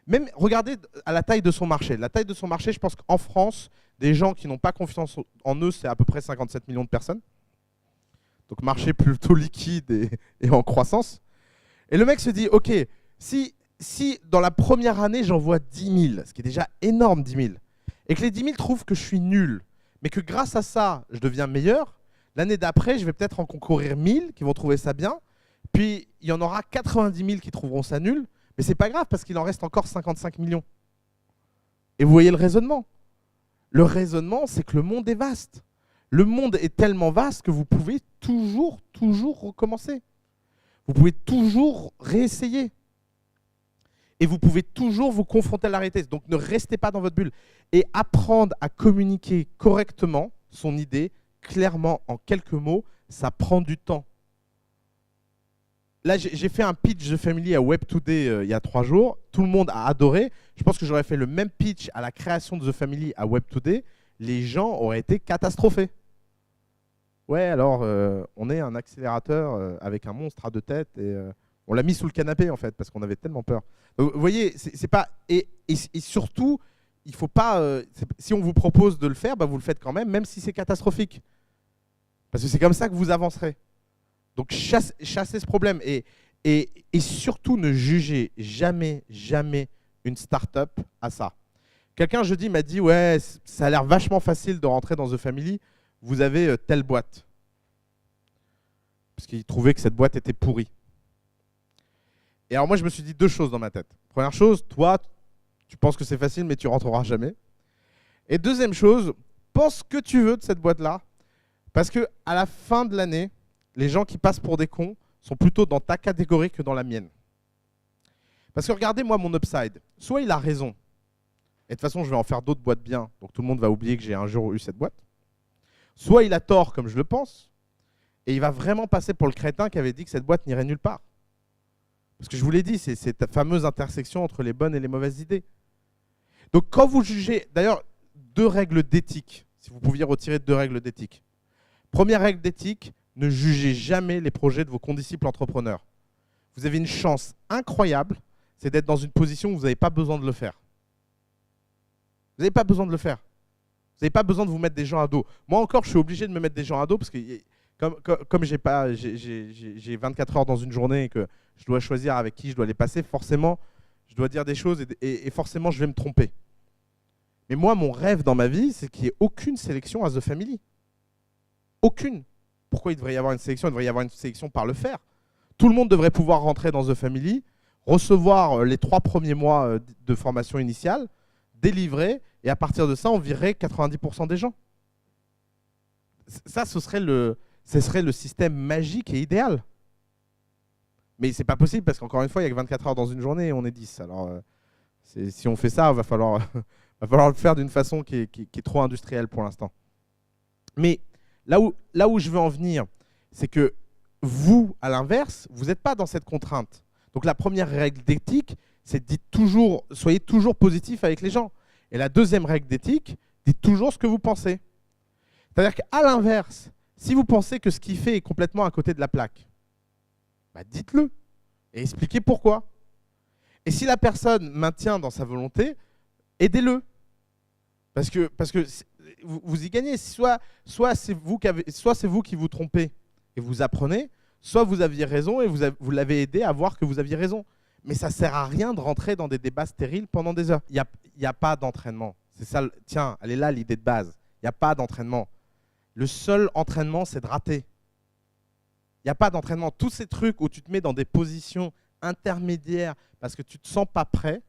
Même, regardez à la taille de son marché. La taille de son marché, je pense qu'en France, des gens qui n'ont pas confiance en eux, c'est à peu près 57 millions de personnes. Donc marché plutôt liquide et en croissance. Et le mec se dit, ok, si dans la première année, j'envoie 10 000, ce qui est déjà énorme, 10 000, et que les 10 000 trouvent que je suis nul, mais que grâce à ça, je deviens meilleur, l'année d'après, je vais peut-être en concourir 1000 qui vont trouver ça bien, puis il y en aura 90 000 qui trouveront ça nul, mais c'est pas grave parce qu'il en reste encore 55 millions. Et vous voyez le raisonnement. Le raisonnement, c'est que le monde est vaste. Le monde est tellement vaste que vous pouvez toujours recommencer. Vous pouvez toujours réessayer. Et vous pouvez toujours vous confronter à la réalité. Donc ne restez pas dans votre bulle. Et apprendre à communiquer correctement son idée, clairement, en quelques mots, ça prend du temps. Là, j'ai fait un pitch de Family à Web Today il y a 3 jours. Tout le monde a adoré. Je pense que j'aurais fait le même pitch à la création de The Family à Web Today. Les gens auraient été catastrophés. Ouais, alors, on est un accélérateur avec un monstre à 2 têtes et on l'a mis sous le canapé, en fait, parce qu'on avait tellement peur. Donc, vous voyez, c'est pas... Et surtout, il faut pas... si on vous propose de le faire, vous le faites quand même si c'est catastrophique. Parce que c'est comme ça que vous avancerez. Donc chassez ce problème et surtout ne jugez jamais une start-up à ça. Quelqu'un jeudi m'a dit ouais, ça a l'air vachement facile de rentrer dans The Family, vous avez telle boîte. Parce qu'il trouvait que cette boîte était pourrie. Et alors moi je me suis dit 2 choses dans ma tête. Première chose, toi tu penses que c'est facile mais tu rentreras jamais. Et deuxième chose, pense ce que tu veux de cette boîte-là, parce qu'à la fin de l'année, les gens qui passent pour des cons sont plutôt dans ta catégorie que dans la mienne. Parce que regardez, moi, mon upside. Soit il a raison, et de toute façon, je vais en faire d'autres boîtes bien, donc tout le monde va oublier que j'ai un jour eu cette boîte. Soit il a tort, comme je le pense, et il va vraiment passer pour le crétin qui avait dit que cette boîte n'irait nulle part. Parce que je vous l'ai dit, c'est cette fameuse intersection entre les bonnes et les mauvaises idées. Donc quand vous jugez, d'ailleurs, 2 règles d'éthique, si vous pouviez retirer 2 règles d'éthique. Première règle d'éthique, ne jugez jamais les projets de vos condisciples entrepreneurs. Vous avez une chance incroyable, c'est d'être dans une position où vous n'avez pas besoin de le faire. Vous n'avez pas besoin de le faire. Vous n'avez pas besoin de vous mettre des gens à dos. Moi encore, je suis obligé de me mettre des gens à dos parce que comme j'ai 24 heures dans une journée et que je dois choisir avec qui je dois les passer, forcément, je dois dire des choses et forcément, je vais me tromper. Mais moi, mon rêve dans ma vie, c'est qu'il n'y ait aucune sélection à The Family. Aucune. Pourquoi il devrait y avoir une sélection? Il devrait y avoir une sélection par le faire. Tout le monde devrait pouvoir rentrer dans The Family, recevoir les 3 premiers mois de formation initiale, délivrer, et à partir de ça, on virerait 90% des gens. Ça, ce serait le système magique et idéal. Mais c'est pas possible parce qu'encore une fois, il n'y a que 24 heures dans une journée et on est 10. Alors, si on fait ça, il va falloir le faire d'une façon qui est trop industrielle pour l'instant. Mais là où je veux en venir, c'est que vous, à l'inverse, vous n'êtes pas dans cette contrainte. Donc la première règle d'éthique, c'est soyez toujours positif avec les gens. Et la deuxième règle d'éthique, dites toujours ce que vous pensez. C'est-à-dire qu'à l'inverse, si vous pensez que ce qu'il fait est complètement à côté de la plaque, dites-le et expliquez pourquoi. Et si la personne maintient dans sa volonté, aidez-le. Parce que vous y gagnez. Soit c'est vous qui vous trompez et vous apprenez, soit vous aviez raison et vous l'avez aidé à voir que vous aviez raison. Mais ça ne sert à rien de rentrer dans des débats stériles pendant des heures. Il n'y a pas d'entraînement. C'est ça, tiens, elle est là l'idée de base. Il n'y a pas d'entraînement. Le seul entraînement, c'est de rater. Il n'y a pas d'entraînement. Tous ces trucs où tu te mets dans des positions intermédiaires parce que tu ne te sens pas prêt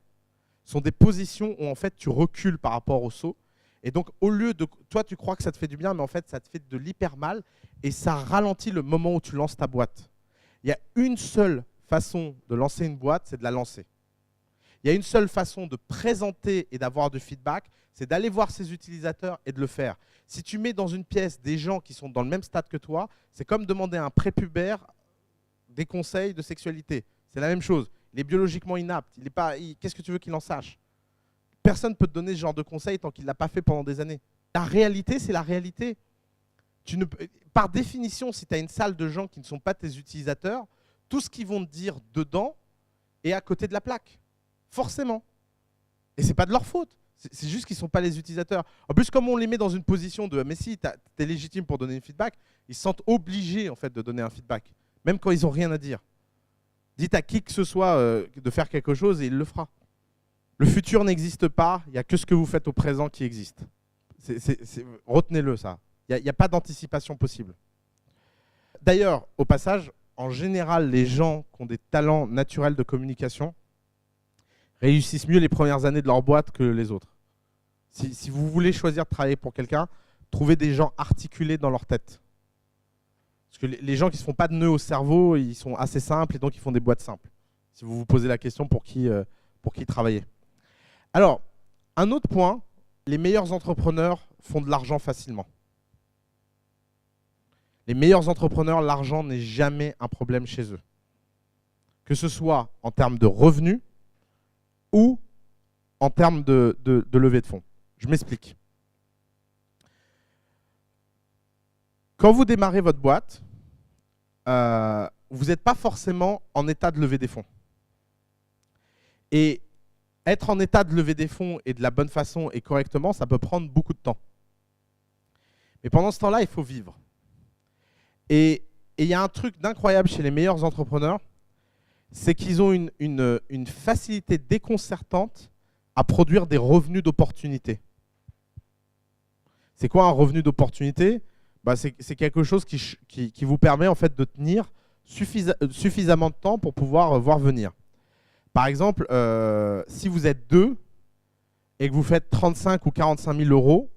sont des positions où en fait tu recules par rapport au saut. Et donc au lieu de… Toi, tu crois que ça te fait du bien, mais en fait, ça te fait de l'hyper mal et ça ralentit le moment où tu lances ta boîte. Il y a une seule façon de lancer une boîte, c'est de la lancer. Il y a une seule façon de présenter et d'avoir du feedback, c'est d'aller voir ses utilisateurs et de le faire. Si tu mets dans une pièce des gens qui sont dans le même stade que toi, c'est comme demander à un prépubère des conseils de sexualité. C'est la même chose. Il est biologiquement inapte. Qu'est-ce que tu veux qu'il en sache? Personne ne peut te donner ce genre de conseils tant qu'il ne l'a pas fait pendant des années. La réalité, c'est la réalité. Par définition, si tu as une salle de gens qui ne sont pas tes utilisateurs, tout ce qu'ils vont te dire dedans est à côté de la plaque. Forcément. Et ce n'est pas de leur faute. C'est juste qu'ils ne sont pas les utilisateurs. En plus, comme on les met dans une position de « mais si, tu es légitime pour donner un feedback », ils se sentent obligés en fait, de donner un feedback, même quand ils n'ont rien à dire. Dites à qui que ce soit de faire quelque chose et il le fera. Le futur n'existe pas, il n'y a que ce que vous faites au présent qui existe. Retenez-le ça. Il n'y a pas d'anticipation possible. D'ailleurs, au passage, en général, les gens qui ont des talents naturels de communication réussissent mieux les premières années de leur boîte que les autres. Si vous voulez choisir de travailler pour quelqu'un, trouvez des gens articulés dans leur tête. Parce que les gens qui ne se font pas de nœuds au cerveau, ils sont assez simples et donc ils font des boîtes simples. Si vous vous posez la question pour qui travailler. Alors, un autre point, les meilleurs entrepreneurs font de l'argent facilement. Les meilleurs entrepreneurs, l'argent n'est jamais un problème chez eux. Que ce soit en termes de revenus ou en termes de levée de fonds. Je m'explique. Quand vous démarrez votre boîte, vous n'êtes pas forcément en état de lever des fonds. Et être en état de lever des fonds et de la bonne façon et correctement, ça peut prendre beaucoup de temps. Mais pendant ce temps-là, il faut vivre. Et il y a un truc d'incroyable chez les meilleurs entrepreneurs, c'est qu'ils ont une facilité déconcertante à produire des revenus d'opportunité. C'est quoi un revenu d'opportunité? C'est quelque chose qui vous permet en fait de tenir suffisamment de temps pour pouvoir voir venir. Par exemple, si vous êtes deux et que vous faites 35 ou 45 000 euros,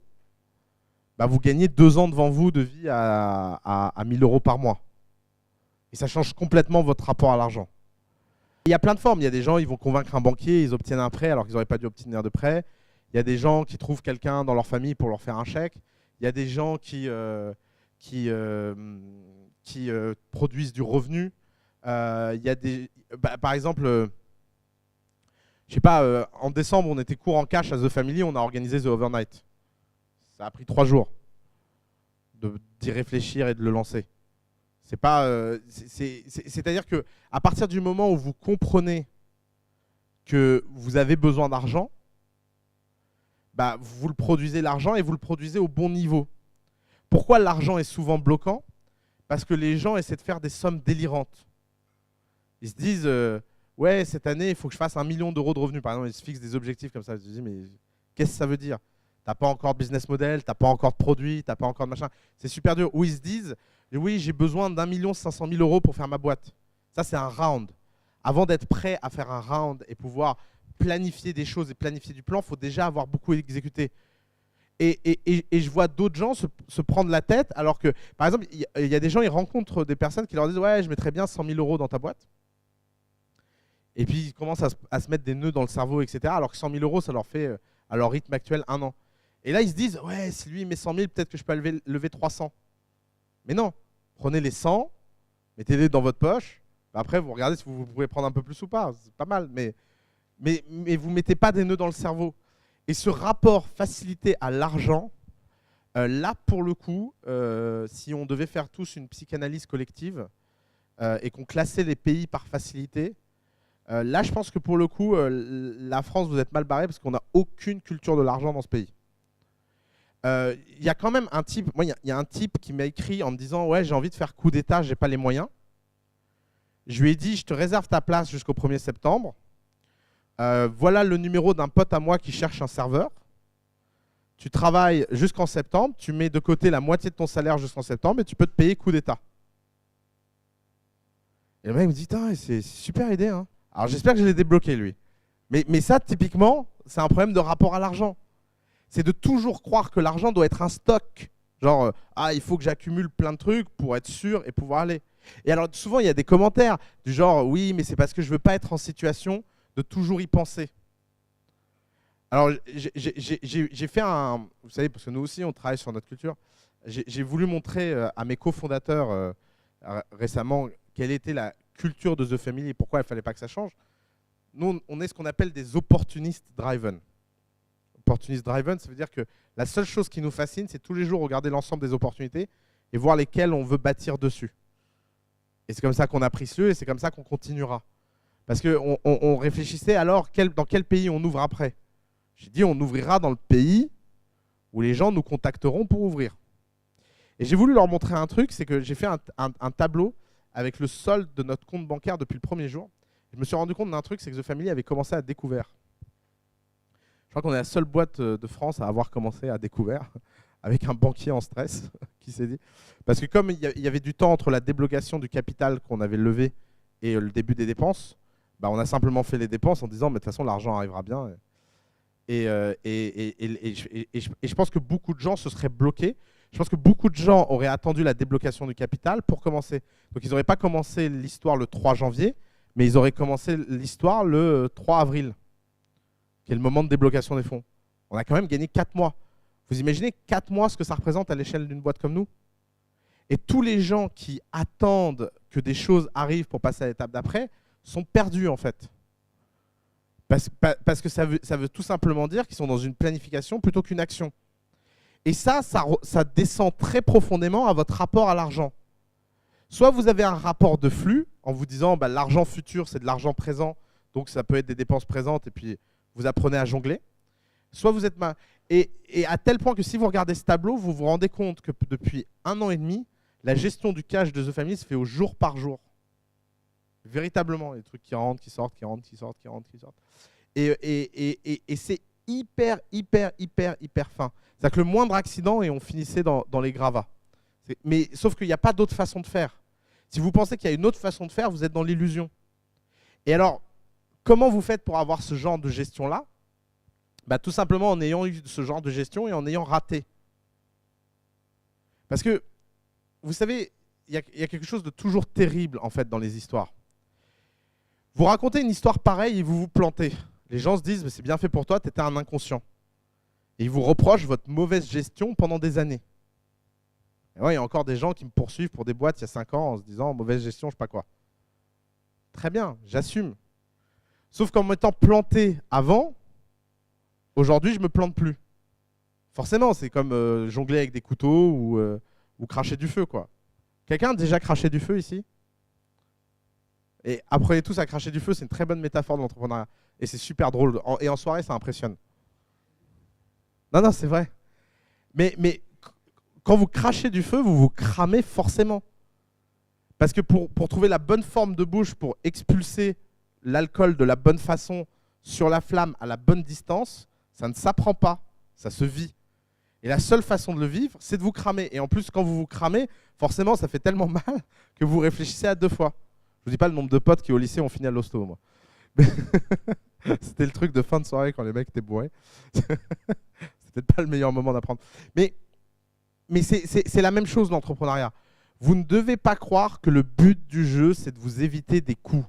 vous gagnez 2 ans devant vous de vie à 1 000 euros par mois. Et ça change complètement votre rapport à l'argent. Il y a plein de formes. Il y a des gens, ils vont convaincre un banquier, ils obtiennent un prêt alors qu'ils n'auraient pas dû obtenir de prêt. Il y a des gens qui trouvent quelqu'un dans leur famille pour leur faire un chèque. Il y a des gens qui produisent du revenu. Il y a par exemple, je sais pas, en décembre, on était court en cash à The Family, on a organisé The Overnight. Ça a pris 3 jours d'y réfléchir et de le lancer. C'est-à-dire qu'à partir du moment où vous comprenez que vous avez besoin d'argent, vous le produisez l'argent et vous le produisez au bon niveau. Pourquoi l'argent est souvent bloquant? Parce que les gens essaient de faire des sommes délirantes. Ils se disent ouais, cette année, il faut que je fasse 1 million d'euros de revenus. Par exemple, ils se fixent des objectifs comme ça. Ils se disent mais qu'est-ce que ça veut dire? Tu n'as pas encore de business model, tu n'as pas encore de produit, tu n'as pas encore de machin. C'est super dur. Ou ils se disent oui, j'ai besoin d'1 500 000 euros pour faire ma boîte. Ça, c'est un round. Avant d'être prêt à faire un round et pouvoir planifier des choses et planifier du plan, il faut déjà avoir beaucoup exécuté. Et je vois d'autres gens se prendre la tête alors que, par exemple, il y a des gens, ils rencontrent des personnes qui leur disent « Ouais, je mettrais bien 100 000 euros dans ta boîte. » Et puis, ils commencent à se mettre des nœuds dans le cerveau, etc. Alors que 100 000 euros, ça leur fait, à leur rythme actuel, 1 an. Et là, ils se disent « Ouais, si lui, il met 100 000, peut-être que je peux lever 300. » Mais non, prenez les 100, mettez-les dans votre poche. Après, vous regardez si vous pouvez prendre un peu plus ou pas. C'est pas mal, mais vous ne mettez pas des nœuds dans le cerveau. Et ce rapport facilité à l'argent, là, pour le coup, si on devait faire tous une psychanalyse collective et qu'on classait les pays par facilité, là, je pense que pour le coup, la France, vous êtes mal barré parce qu'on n'a aucune culture de l'argent dans ce pays. Y a quand même un type, moi, il y a un type qui m'a écrit en me disant « Ouais, j'ai envie de faire coup d'État, j'ai pas les moyens. » Je lui ai dit, je te réserve ta place jusqu'au 1er septembre. Voilà le numéro d'un pote à moi qui cherche un serveur. Tu travailles jusqu'en septembre, tu mets de côté la moitié de ton salaire jusqu'en septembre et tu peux te payer coup d'État. Et le mec me dit, c'est super idée. Hein. Alors j'espère que je l'ai débloqué lui. Mais ça, typiquement, c'est un problème de rapport à l'argent. C'est de toujours croire que l'argent doit être un stock. Genre, il faut que j'accumule plein de trucs pour être sûr et pouvoir aller. Et alors souvent, il y a des commentaires du genre, oui, mais c'est parce que je ne veux pas être en situation de toujours y penser. Alors, j'ai fait un... Vous savez, parce que nous aussi, on travaille sur notre culture. J'ai voulu montrer à mes cofondateurs récemment quelle était la culture de The Family et pourquoi il ne fallait pas que ça change. Nous, on est ce qu'on appelle des opportunistes driven. Opportunist driven, ça veut dire que la seule chose qui nous fascine, c'est tous les jours regarder l'ensemble des opportunités et voir lesquelles on veut bâtir dessus. Et c'est comme ça qu'on a pris ce lieu et c'est comme ça qu'on continuera. Parce qu'on réfléchissait alors dans quel pays on ouvre après. J'ai dit on ouvrira dans le pays où les gens nous contacteront pour ouvrir. Et j'ai voulu leur montrer un truc, c'est que j'ai fait un tableau avec le solde de notre compte bancaire depuis le premier jour. Je me suis rendu compte d'un truc, c'est que The Family avait commencé à découvert. Je crois qu'on est la seule boîte de France à avoir commencé à découvert, avec un banquier en stress qui s'est dit. Parce que comme il y avait du temps entre la déblocation du capital qu'on avait levé et le début des dépenses, on a simplement fait les dépenses en disant mais de toute façon l'argent arrivera bien. Et je pense que beaucoup de gens se seraient bloqués. Je pense que beaucoup de gens auraient attendu la déblocation du capital pour commencer. Donc ils n'auraient pas commencé l'histoire le 3 janvier, mais ils auraient commencé l'histoire le 3 avril, qui est le moment de déblocation des fonds. On a quand même gagné 4 mois. Vous imaginez 4 mois ce que ça représente à l'échelle d'une boîte comme nous? Et tous les gens qui attendent que des choses arrivent pour passer à l'étape d'après sont perdus en fait. Parce que ça veut tout simplement dire qu'ils sont dans une planification plutôt qu'une action. Et ça descend très profondément à votre rapport à l'argent. Soit vous avez un rapport de flux en vous disant l'argent futur c'est de l'argent présent, donc ça peut être des dépenses présentes et puis vous apprenez à jongler. Soit vous êtes et à tel point que si vous regardez ce tableau, vous vous rendez compte que depuis 1 an et demi, la gestion du cash de The Family se fait au jour par jour. Véritablement, les trucs qui rentrent, qui sortent, qui rentrent, qui sortent, qui rentrent, qui sortent. Et c'est hyper fin. C'est-à-dire que le moindre accident et on finissait dans les gravats. Mais sauf qu'il n'y a pas d'autre façon de faire. Si vous pensez qu'il y a une autre façon de faire, vous êtes dans l'illusion. Et alors, comment vous faites pour avoir ce genre de gestion-là? Tout simplement en ayant eu ce genre de gestion et en ayant raté. Parce que, vous savez, il y a quelque chose de toujours terrible en fait dans les histoires. Vous racontez une histoire pareille et vous vous plantez. Les gens se disent mais c'est bien fait pour toi, tu étais un inconscient. Et ils vous reprochent votre mauvaise gestion pendant des années. Et ouais, il y a encore des gens qui me poursuivent pour des boîtes il y a 5 ans en se disant mauvaise gestion, je sais pas quoi. Très bien, j'assume. Sauf qu'en m'étant planté avant, aujourd'hui je me plante plus. Forcément, c'est comme jongler avec des couteaux ou cracher du feu, quoi. Quelqu'un a déjà craché du feu ici? Et apprenez tous à cracher du feu, c'est une très bonne métaphore de l'entrepreneuriat. Et c'est super drôle. Et en soirée, ça impressionne. Non, c'est vrai. Mais quand vous crachez du feu, vous vous cramez forcément. Parce que pour trouver la bonne forme de bouche, pour expulser l'alcool de la bonne façon sur la flamme à la bonne distance, ça ne s'apprend pas, ça se vit. Et la seule façon de le vivre, c'est de vous cramer. Et en plus, quand vous vous cramez, forcément, ça fait tellement mal que vous réfléchissez à 2 fois. Je vous dis pas le nombre de potes qui au lycée ont fini à l'hosto, moi. C'était le truc de fin de soirée quand les mecs étaient bourrés. C'était peut-être pas le meilleur moment d'apprendre. Mais c'est la même chose l'entrepreneuriat. Vous ne devez pas croire que le but du jeu, c'est de vous éviter des coups.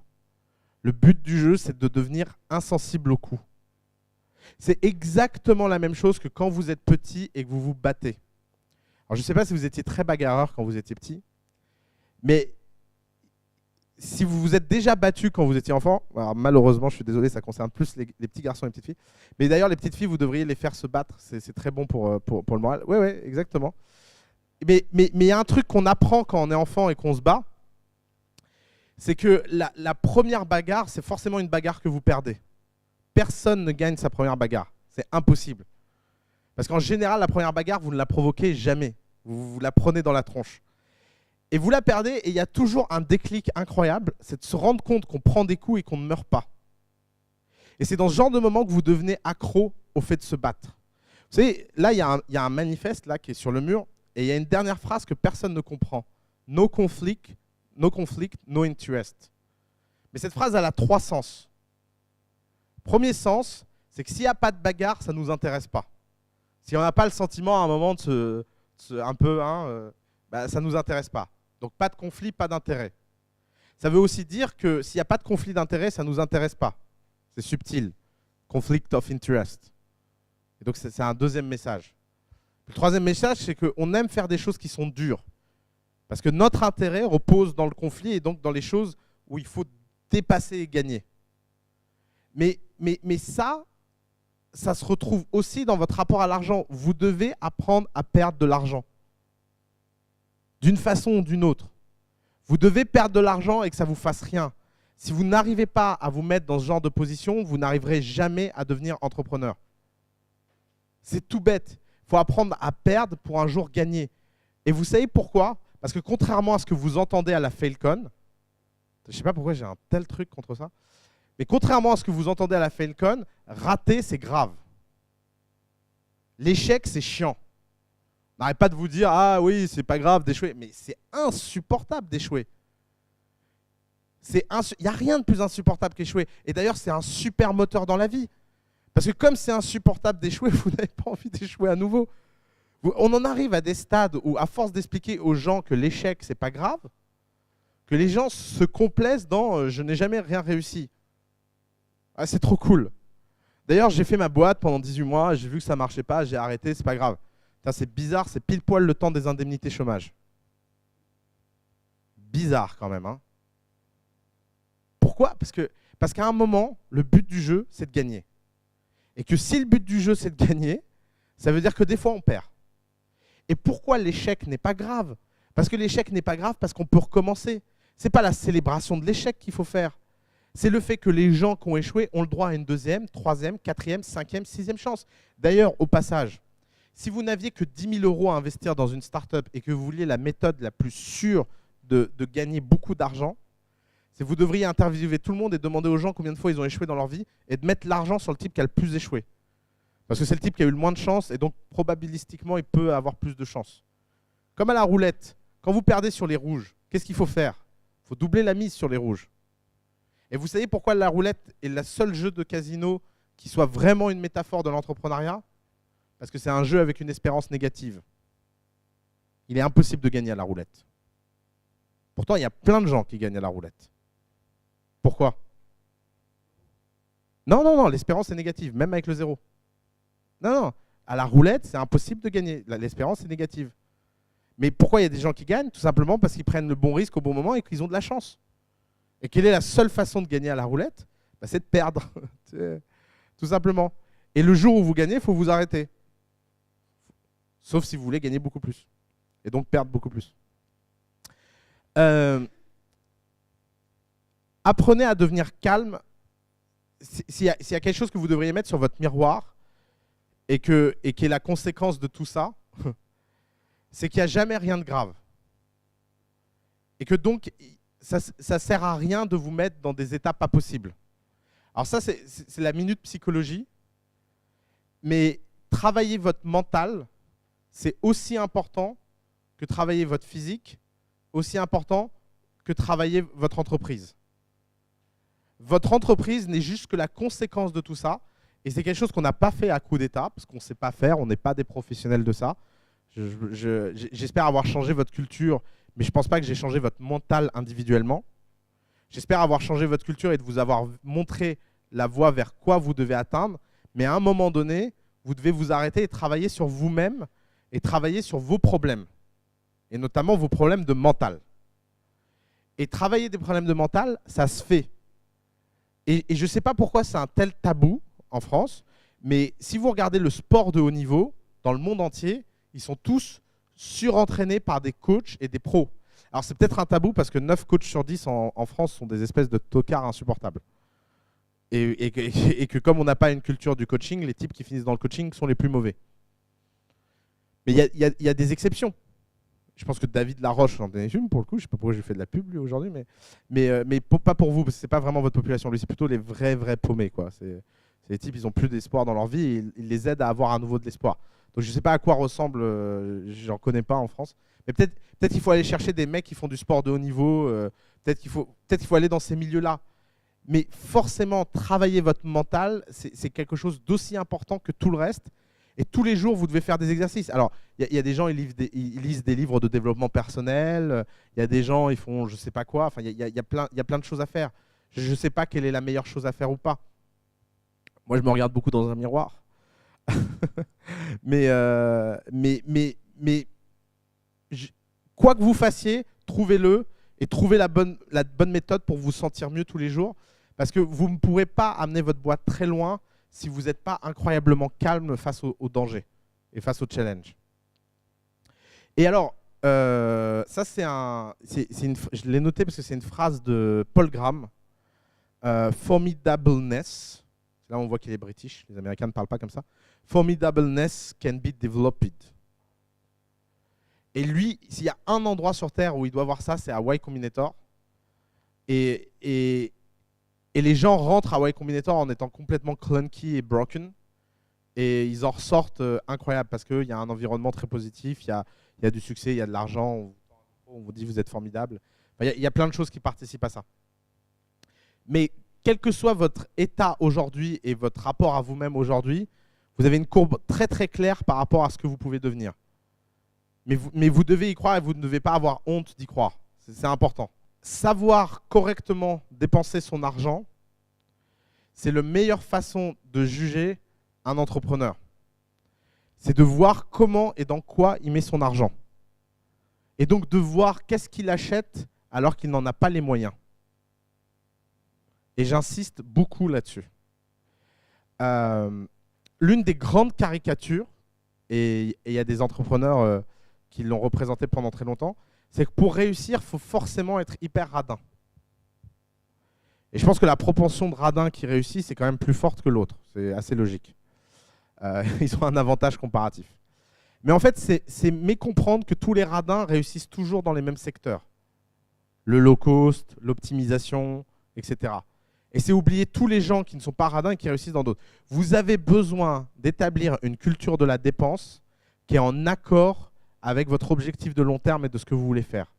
Le but du jeu, c'est de devenir insensible aux coups. C'est exactement la même chose que quand vous êtes petit et que vous vous battez. Alors je ne sais pas si vous étiez très bagarreur quand vous étiez petit, mais si vous vous êtes déjà battu quand vous étiez enfant, alors malheureusement, je suis désolé, ça concerne plus les petits garçons et les petites filles. Mais d'ailleurs, les petites filles, vous devriez les faire se battre. C'est très bon pour le moral. Oui, exactement. Mais il y a un truc qu'on apprend quand on est enfant et qu'on se bat, c'est que la première bagarre, c'est forcément une bagarre que vous perdez. Personne ne gagne sa première bagarre. C'est impossible. Parce qu'en général, la première bagarre, vous ne la provoquez jamais. Vous la prenez dans la tronche. Et vous la perdez et il y a toujours un déclic incroyable, c'est de se rendre compte qu'on prend des coups et qu'on ne meurt pas. Et c'est dans ce genre de moment que vous devenez accro au fait de se battre. Vous savez, là, il y a un manifeste là, qui est sur le mur et il y a une dernière phrase que personne ne comprend. No conflict, no interest. Mais cette phrase, elle a 3 sens. Premier sens, c'est que s'il n'y a pas de bagarre, ça ne nous intéresse pas. Si on n'a pas le sentiment à un moment de un peu, ça ne nous intéresse pas. Donc pas de conflit, pas d'intérêt. Ça veut aussi dire que s'il n'y a pas de conflit d'intérêt, ça ne nous intéresse pas. C'est subtil. Conflict of interest. Et donc c'est un deuxième message. Le troisième message, c'est qu'on aime faire des choses qui sont dures. Parce que notre intérêt repose dans le conflit et donc dans les choses où il faut dépasser et gagner. Mais ça se retrouve aussi dans votre rapport à l'argent. Vous devez apprendre à perdre de l'argent. D'une façon ou d'une autre. Vous devez perdre de l'argent et que ça ne vous fasse rien. Si vous n'arrivez pas à vous mettre dans ce genre de position, vous n'arriverez jamais à devenir entrepreneur. C'est tout bête. Il faut apprendre à perdre pour un jour gagner. Et vous savez pourquoi? Parce que contrairement à ce que vous entendez à la Failcon, je ne sais pas pourquoi j'ai un tel truc contre ça, mais contrairement à ce que vous entendez à la Failcon, rater, c'est grave. L'échec, c'est chiant. N'arrête pas de vous dire « Ah oui, c'est pas grave d'échouer », mais c'est insupportable d'échouer. Il n'y a rien de plus insupportable qu'échouer. Et d'ailleurs, c'est un super moteur dans la vie. Parce que comme c'est insupportable d'échouer, vous n'avez pas envie d'échouer à nouveau. On en arrive à des stades où, à force d'expliquer aux gens que l'échec, c'est pas grave, que les gens se complaisent dans « je n'ai jamais rien réussi ». Ah, c'est trop cool. D'ailleurs, j'ai fait ma boîte pendant 18 mois, j'ai vu que ça ne marchait pas, j'ai arrêté, c'est pas grave. C'est bizarre, c'est pile poil le temps des indemnités chômage. Bizarre quand même. Hein. Pourquoi? Parce qu'à un moment, le but du jeu, c'est de gagner. Et que si le but du jeu, c'est de gagner, ça veut dire que des fois, on perd. Et pourquoi l'échec n'est pas grave? Parce que l'échec n'est pas grave parce qu'on peut recommencer. Ce n'est pas la célébration de l'échec qu'il faut faire. C'est le fait que les gens qui ont échoué ont le droit à une 2e, 3e, 4e, 5e, 6e chance. D'ailleurs, au passage, si vous n'aviez que 10 000 € à investir dans une start-up et que vous vouliez la méthode la plus sûre de gagner beaucoup d'argent, c'est que vous devriez interviewer tout le monde et demander aux gens combien de fois ils ont échoué dans leur vie et de mettre l'argent sur le type qui a le plus échoué. Parce que c'est le type qui a eu le moins de chance et donc probabilistiquement, il peut avoir plus de chance. Comme à la roulette, quand vous perdez sur les rouges, qu'est-ce qu'il faut faire? Il faut doubler la mise sur les rouges. Et vous savez pourquoi la roulette est le seul jeu de casino qui soit vraiment une métaphore de l'entrepreneuriat? Parce que c'est un jeu avec une espérance négative. Il est impossible de gagner à la roulette. Pourtant, il y a plein de gens qui gagnent à la roulette. Pourquoi? Non, l'espérance est négative, même avec le 0. Non, à la roulette, c'est impossible de gagner. L'espérance est négative. Mais pourquoi il y a des gens qui gagnent? Tout simplement parce qu'ils prennent le bon risque au bon moment et qu'ils ont de la chance. Et quelle est la seule façon de gagner à la roulette? C'est de perdre. Tout simplement. Et le jour où vous gagnez, il faut vous arrêter. Sauf si vous voulez gagner beaucoup plus. Et donc perdre beaucoup plus. Apprenez à devenir calme. S'il y a quelque chose que vous devriez mettre sur votre miroir et qui est la conséquence de tout ça, c'est qu'il n'y a jamais rien de grave. Et que donc, ça ne sert à rien de vous mettre dans des états pas possibles. Alors ça, c'est la minute psychologie. Mais travailler votre mental, c'est aussi important que travailler votre physique, aussi important que travailler votre entreprise. Votre entreprise n'est juste que la conséquence de tout ça. Et c'est quelque chose qu'on n'a pas fait à coup d'état, parce qu'on ne sait pas faire, on n'est pas des professionnels de ça. J'espère avoir changé votre culture, mais je ne pense pas que j'ai changé votre mental individuellement. J'espère avoir changé votre culture et de vous avoir montré la voie vers quoi vous devez atteindre. Mais à un moment donné, vous devez vous arrêter et travailler sur vous-même et travailler sur vos problèmes. Et notamment vos problèmes de mental. Et travailler des problèmes de mental, ça se fait. Et je ne sais pas pourquoi c'est un tel tabou en France, mais si vous regardez le sport de haut niveau, dans le monde entier, ils sont tous surentraînés par des coachs et des pros. Alors c'est peut-être un tabou parce que 9 coachs sur 10 en France sont des espèces de tocards insupportables. Et que comme on n'a pas une culture du coaching, les types qui finissent dans le coaching sont les plus mauvais. Mais il y a des exceptions. Je pense que David Laroche en est une pour le coup. Je sais pas pourquoi j'ai fait de la pub lui aujourd'hui, mais pas pour vous, parce que c'est pas vraiment votre population. Lui, c'est plutôt les vrais paumés, quoi. C'est les types, ils ont plus d'espoir dans leur vie et il les aide à avoir à nouveau de l'espoir. Donc je sais pas à quoi ressemble, j'en connais pas en France. Mais peut-être qu'il faut aller chercher des mecs qui font du sport de haut niveau. Peut-être qu'il faut aller dans ces milieux-là. Mais forcément, travailler votre mental, c'est quelque chose d'aussi important que tout le reste. Et tous les jours, vous devez faire des exercices. Alors, il y a des gens, ils lisent des livres de développement personnel. Il y a des gens, ils font je sais pas quoi. Enfin, il y a plein de choses à faire. Je ne sais pas quelle est la meilleure chose à faire ou pas. Moi, je me regarde beaucoup dans un miroir. mais quoi que vous fassiez, trouvez-le et trouvez la bonne méthode pour vous sentir mieux tous les jours. Parce que vous ne pourrez pas amener votre boîte très loin si vous n'êtes pas incroyablement calme face au danger et face au challenge. Et alors, ça je l'ai noté parce que c'est une phrase de Paul Graham. Formidableness. Là, on voit qu'il est british. Les Américains ne parlent pas comme ça. Formidableness can be developed. Et lui, s'il y a un endroit sur Terre où il doit voir ça, c'est à Y Combinator. Et les gens rentrent à Y Combinator en étant complètement clunky et broken. Et ils en ressortent incroyables parce qu'il y a un environnement très positif, il y a du succès, il y a de l'argent, on vous dit vous êtes formidable. Enfin, il y a plein de choses qui participent à ça. Mais quel que soit votre état aujourd'hui et votre rapport à vous-même aujourd'hui, vous avez une courbe très très claire par rapport à ce que vous pouvez devenir. Mais vous devez y croire et vous ne devez pas avoir honte d'y croire. C'est important. Savoir correctement dépenser son argent, c'est la meilleure façon de juger un entrepreneur. C'est de voir comment et dans quoi il met son argent. Et donc de voir qu'est-ce qu'il achète alors qu'il n'en a pas les moyens. Et j'insiste beaucoup là-dessus. L'une des grandes caricatures, et il y a des entrepreneurs qui l'ont représenté pendant très longtemps, c'est que pour réussir, il faut forcément être hyper radin. Et je pense que la propension de radin qui réussit, c'est quand même plus forte que l'autre. C'est assez logique. Ils ont un avantage comparatif. Mais en fait, c'est mécomprendre que tous les radins réussissent toujours dans les mêmes secteurs. Le low cost, l'optimisation, etc. Et c'est oublier tous les gens qui ne sont pas radins et qui réussissent dans d'autres. Vous avez besoin d'établir une culture de la dépense qui est en accord avec votre objectif de long terme et de ce que vous voulez faire.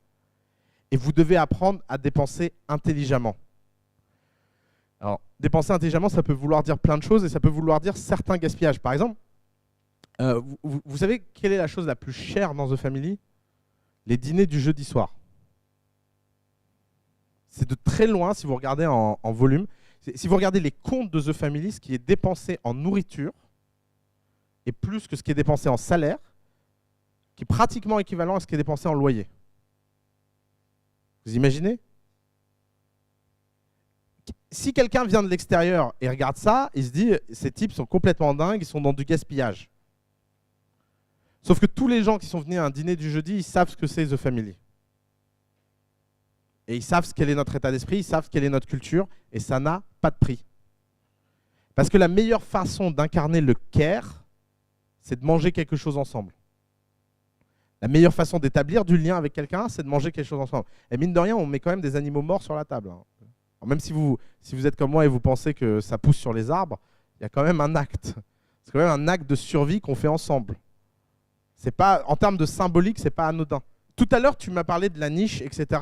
Et vous devez apprendre à dépenser intelligemment. Alors, dépenser intelligemment, ça peut vouloir dire plein de choses et ça peut vouloir dire certains gaspillages. Par exemple, vous savez quelle est la chose la plus chère dans The Family? Les dîners du jeudi soir. C'est de très loin, si vous regardez en volume, si vous regardez les comptes de The Family, ce qui est dépensé en nourriture est plus que ce qui est dépensé en salaire, qui est pratiquement équivalent à ce qui est dépensé en loyer. Vous imaginez? Si quelqu'un vient de l'extérieur et regarde ça, il se dit ces types sont complètement dingues, ils sont dans du gaspillage. Sauf que tous les gens qui sont venus à un dîner du jeudi, ils savent ce que c'est The Family. Et ils savent quel est notre état d'esprit, ils savent quelle est notre culture, et ça n'a pas de prix. Parce que la meilleure façon d'incarner le care, c'est de manger quelque chose ensemble. La meilleure façon d'établir du lien avec quelqu'un, c'est de manger quelque chose ensemble. Et mine de rien, on met quand même des animaux morts sur la table. Alors même si vous êtes comme moi et vous pensez que ça pousse sur les arbres, il y a quand même un acte. C'est quand même un acte de survie qu'on fait ensemble. C'est pas, en termes de symbolique, c'est pas anodin. Tout à l'heure, tu m'as parlé de la niche, etc.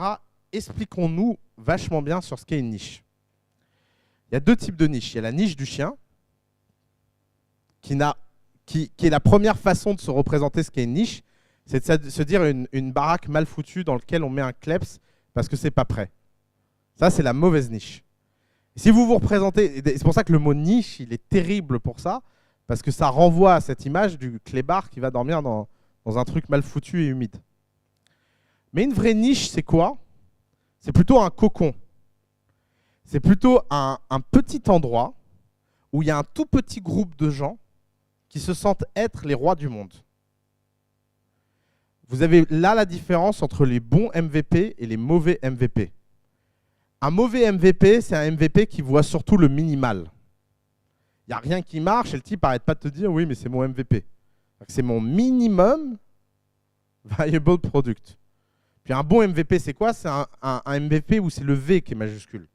Expliquons-nous vachement bien sur ce qu'est une niche. Il y a deux types de niches. Il y a la niche du chien, qui est la première façon de se représenter ce qu'est une niche, c'est de se dire une baraque mal foutue dans laquelle on met un kleps parce que c'est pas prêt. Ça, c'est la mauvaise niche. Et si vous vous représentez, c'est pour ça que le mot niche, il est terrible pour ça, parce que ça renvoie à cette image du clébard qui va dormir dans un truc mal foutu et humide. Mais une vraie niche, c'est quoi? C'est plutôt un cocon. C'est plutôt un petit endroit où il y a un tout petit groupe de gens qui se sentent être les rois du monde. Vous avez là la différence entre les bons MVP et les mauvais MVP. Un mauvais MVP, c'est un MVP qui voit surtout le minimal. Il n'y a rien qui marche et le type n'arrête pas de te dire « oui, mais c'est mon MVP ». C'est mon minimum Viable Product. Puis un bon MVP, c'est quoi? C'est un MVP où c'est le V qui est majuscule.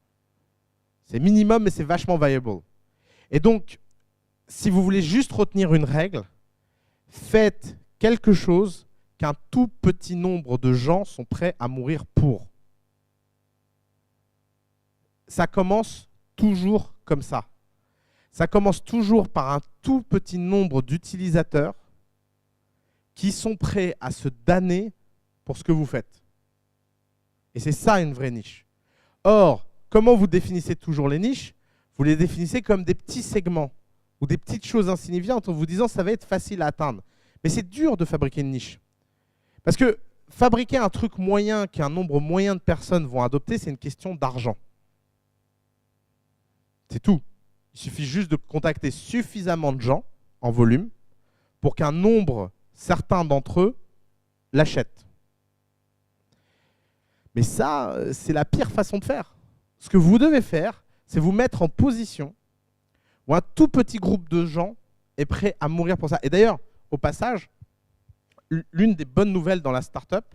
C'est minimum, mais c'est vachement viable. Et donc, si vous voulez juste retenir une règle, faites quelque chose qu'un tout petit nombre de gens sont prêts à mourir pour. Ça commence toujours comme ça. Ça commence toujours par un tout petit nombre d'utilisateurs qui sont prêts à se damner pour ce que vous faites. Et c'est ça une vraie niche. Or, comment vous définissez toujours les niches? Vous les définissez comme des petits segments ou des petites choses insignifiantes en vous disant ça va être facile à atteindre. Mais c'est dur de fabriquer une niche. Parce que fabriquer un truc moyen qu'un nombre moyen de personnes vont adopter, c'est une question d'argent. C'est tout. Il suffit juste de contacter suffisamment de gens en volume pour qu'un nombre certain d'entre eux l'achètent. Mais ça, c'est la pire façon de faire. Ce que vous devez faire, c'est vous mettre en position où un tout petit groupe de gens est prêt à mourir pour ça. Et d'ailleurs, au passage, l'une des bonnes nouvelles dans la startup,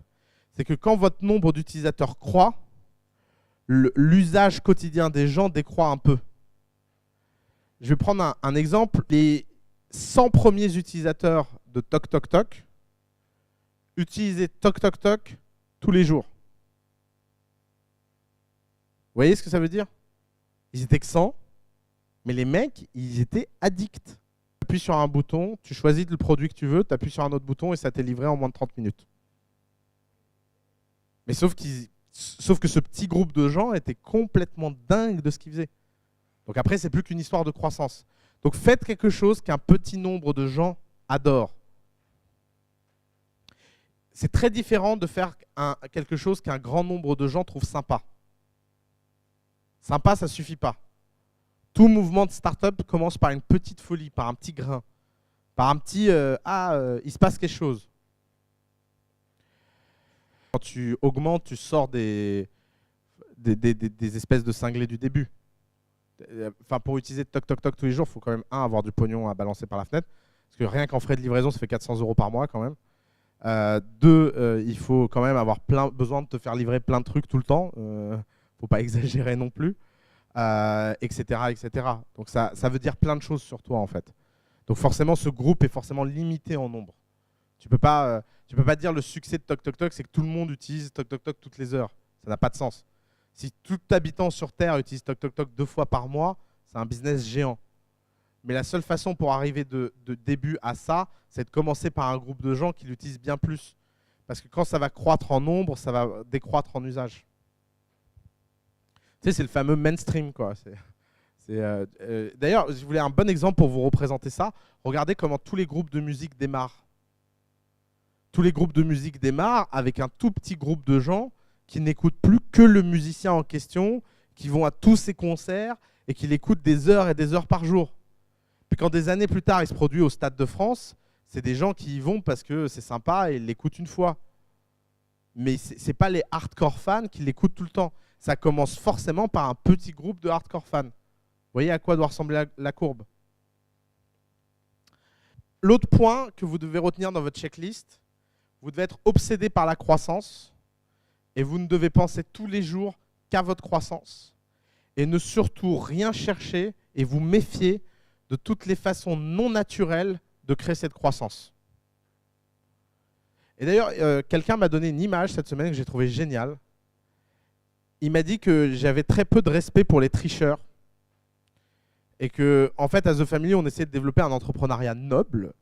c'est que quand votre nombre d'utilisateurs croît, l'usage quotidien des gens décroît un peu. Je vais prendre un exemple. Les 100 premiers utilisateurs de Toc Toc Toc utilisaient Toc Toc Toc tous les jours. Vous voyez ce que ça veut dire? Ils étaient que 100, mais les mecs, ils étaient addicts. Tu appuies sur un bouton, tu choisis le produit que tu veux, tu appuies sur un autre bouton et ça t'est livré en moins de 30 minutes. Mais sauf que ce petit groupe de gens était complètement dingue de ce qu'ils faisaient. Donc après, c'est plus qu'une histoire de croissance. Donc faites quelque chose qu'un petit nombre de gens adorent. C'est très différent de faire quelque chose qu'un grand nombre de gens trouvent sympa. Sympa, ça ne suffit pas. Tout mouvement de start-up commence par une petite folie, par un petit grain, par un petit il se passe quelque chose. Quand tu augmentes, tu sors des espèces de cinglés du début. Enfin, pour utiliser Toc Toc Toc tous les jours, il faut quand même, avoir du pognon à balancer par la fenêtre. Parce que rien qu'en frais de livraison, ça fait 400 € par mois quand même. Deux, il faut quand même avoir besoin de te faire livrer plein de trucs tout le temps. Faut pas exagérer non plus. Etc., etc. Donc ça veut dire plein de choses sur toi en fait. Donc forcément, ce groupe est forcément limité en nombre. Tu peux pas dire le succès de Toc Toc Toc, c'est que tout le monde utilise Toc Toc Toc toutes les heures. Ça n'a pas de sens. Si tout habitant sur Terre utilise Toc Toc Toc 2 fois par mois, c'est un business géant. Mais la seule façon pour arriver de début à ça, c'est de commencer par un groupe de gens qui l'utilisent bien plus. Parce que quand ça va croître en nombre, ça va décroître en usage. Tu sais, c'est le fameux mainstream, quoi. D'ailleurs, je voulais un bon exemple pour vous représenter ça. Regardez comment tous les groupes de musique démarrent. Tous les groupes de musique démarrent avec un tout petit groupe de gens qui n'écoutent plus que le musicien en question, qui vont à tous ses concerts et qui l'écoutent des heures et des heures par jour. Puis quand des années plus tard, il se produit au Stade de France, c'est des gens qui y vont parce que c'est sympa et ils l'écoutent une fois. Mais ce n'est pas les hardcore fans qui l'écoutent tout le temps. Ça commence forcément par un petit groupe de hardcore fans. Vous voyez à quoi doit ressembler la courbe? L'autre point que vous devez retenir dans votre checklist, vous devez être obsédé par la croissance et vous ne devez penser tous les jours qu'à votre croissance et ne surtout rien chercher et vous méfier de toutes les façons non naturelles de créer cette croissance. Et d'ailleurs, quelqu'un m'a donné une image cette semaine que j'ai trouvée géniale. Il m'a dit que j'avais très peu de respect pour les tricheurs et que, en fait, à The Family, on essaie de développer un entrepreneuriat noble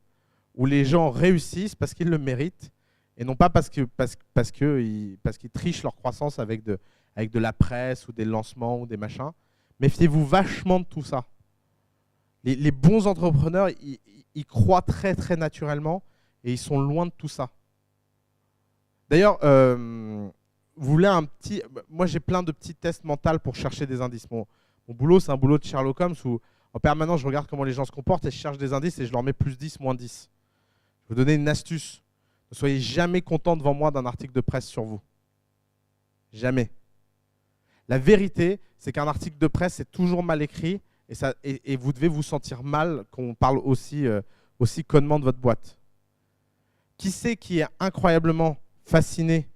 où les gens réussissent parce qu'ils le méritent et non pas parce qu'ils trichent leur croissance avec de la presse ou des lancements ou des machins. Méfiez-vous vachement de tout ça. Les bons entrepreneurs, ils croient très très naturellement et ils sont loin de tout ça. D'ailleurs, vous voulez un petit... Moi, j'ai plein de petits tests mentaux pour chercher des indices. Mon boulot, c'est un boulot de Sherlock Holmes où en permanence, je regarde comment les gens se comportent et je cherche des indices et je leur mets plus 10, moins 10. Je vais vous donner une astuce. Ne soyez jamais content devant moi d'un article de presse sur vous. Jamais. La vérité, c'est qu'un article de presse, c'est toujours mal écrit et vous devez vous sentir mal qu'on parle aussi connement de votre boîte. Qui c'est qui est incroyablement fasciné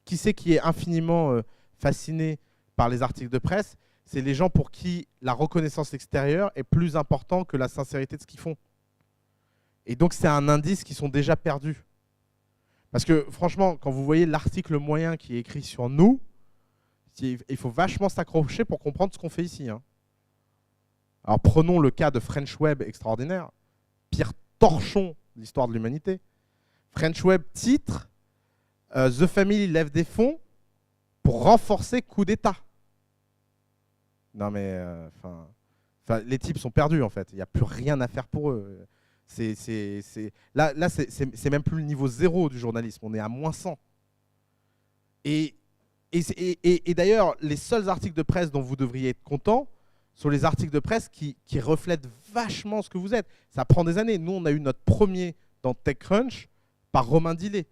qui c'est qui est infiniment fasciné par les articles de presse? C'est les gens pour qui la reconnaissance extérieure est plus importante que la sincérité de ce qu'ils font. Et donc, c'est un indice qu'ils sont déjà perdus. Parce que franchement, quand vous voyez l'article moyen qui est écrit sur nous, il faut vachement s'accrocher pour comprendre ce qu'on fait ici. Hein. Alors, prenons le cas de French Web extraordinaire, pire torchon de l'histoire de l'humanité. French Web titre The Family lève des fonds pour renforcer coup d'État. Non mais, les types sont perdus en fait. Il n'y a plus rien à faire pour eux. Là, c'est même plus le niveau 0 du journalisme. On est à -100. Et d'ailleurs, les seuls articles de presse dont vous devriez être content sont les articles de presse qui reflètent vachement ce que vous êtes. Ça prend des années. Nous, on a eu notre premier dans TechCrunch par Romain Dillet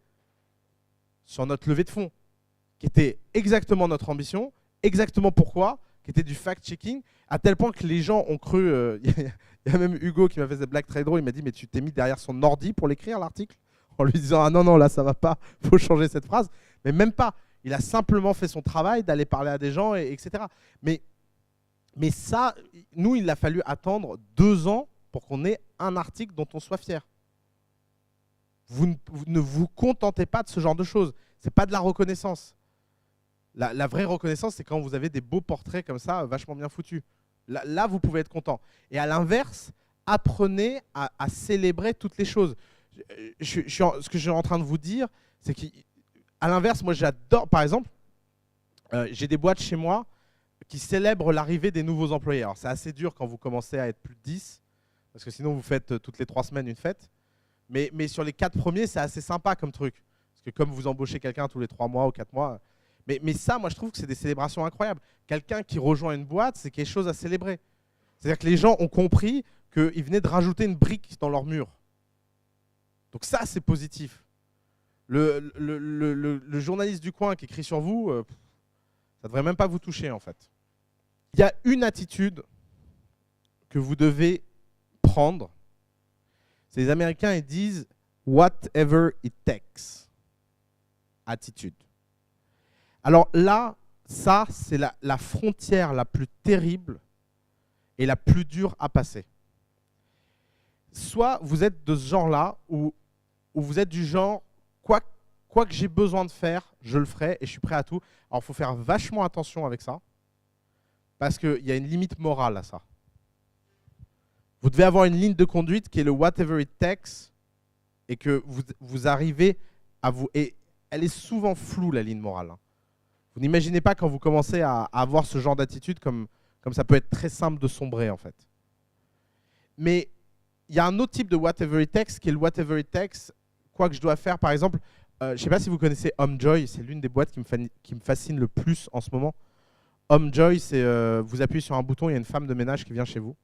sur notre levée de fonds, qui était exactement notre ambition, exactement pourquoi, qui était du fact-checking, à tel point que les gens ont cru... Il y a même Hugo qui m'a fait cette blague très drôle, il m'a dit « Mais tu t'es mis derrière son ordi pour l'écrire, l'article ?» En lui disant « Ah non, non, là, ça va pas, faut changer cette phrase. » Mais même pas. Il a simplement fait son travail d'aller parler à des gens, etc. Mais ça, nous, il a fallu attendre 2 ans pour qu'on ait un article dont on soit fier. Vous ne vous contentez pas de ce genre de choses. Ce n'est pas de la reconnaissance. La vraie reconnaissance, c'est quand vous avez des beaux portraits comme ça, vachement bien foutus. Là, vous pouvez être content. Et à l'inverse, apprenez à célébrer toutes les choses. Ce que je suis en train de vous dire, c'est qu'à l'inverse, moi j'adore, par exemple, j'ai des boîtes chez moi qui célèbrent l'arrivée des nouveaux employés. Alors c'est assez dur quand vous commencez à être plus de 10, parce que sinon vous faites toutes les 3 semaines une fête. Mais sur les 4 premiers, c'est assez sympa comme truc. Parce que comme vous embauchez quelqu'un tous les 3 mois ou 4 mois... Mais ça, moi, je trouve que c'est des célébrations incroyables. Quelqu'un qui rejoint une boîte, c'est quelque chose à célébrer. C'est-à-dire que les gens ont compris qu'ils venaient de rajouter une brique dans leur mur. Donc ça, c'est positif. Le journaliste du coin qui écrit sur vous, ça ne devrait même pas vous toucher, en fait. Il y a une attitude que vous devez prendre. C'est les Américains, ils disent « whatever it takes ». Attitude. Alors là, ça, c'est la frontière la plus terrible et la plus dure à passer. Soit vous êtes de ce genre-là, où vous êtes du genre, quoi que j'ai besoin de faire, je le ferai et je suis prêt à tout. Alors, il faut faire vachement attention avec ça, parce qu'il y a une limite morale à ça. Vous devez avoir une ligne de conduite qui est le « whatever it takes » et que vous arrivez à vous... Et elle est souvent floue, la ligne morale. Vous n'imaginez pas quand vous commencez à avoir ce genre d'attitude comme ça peut être très simple de sombrer en fait. Mais il y a un autre type de whatever it takes qui est le whatever it takes, quoi que je dois faire. Par exemple, je ne sais pas si vous connaissez HomeJoy, c'est l'une des boîtes qui me fascine le plus en ce moment. HomeJoy, c'est vous appuyez sur un bouton, il y a une femme de ménage qui vient chez vous.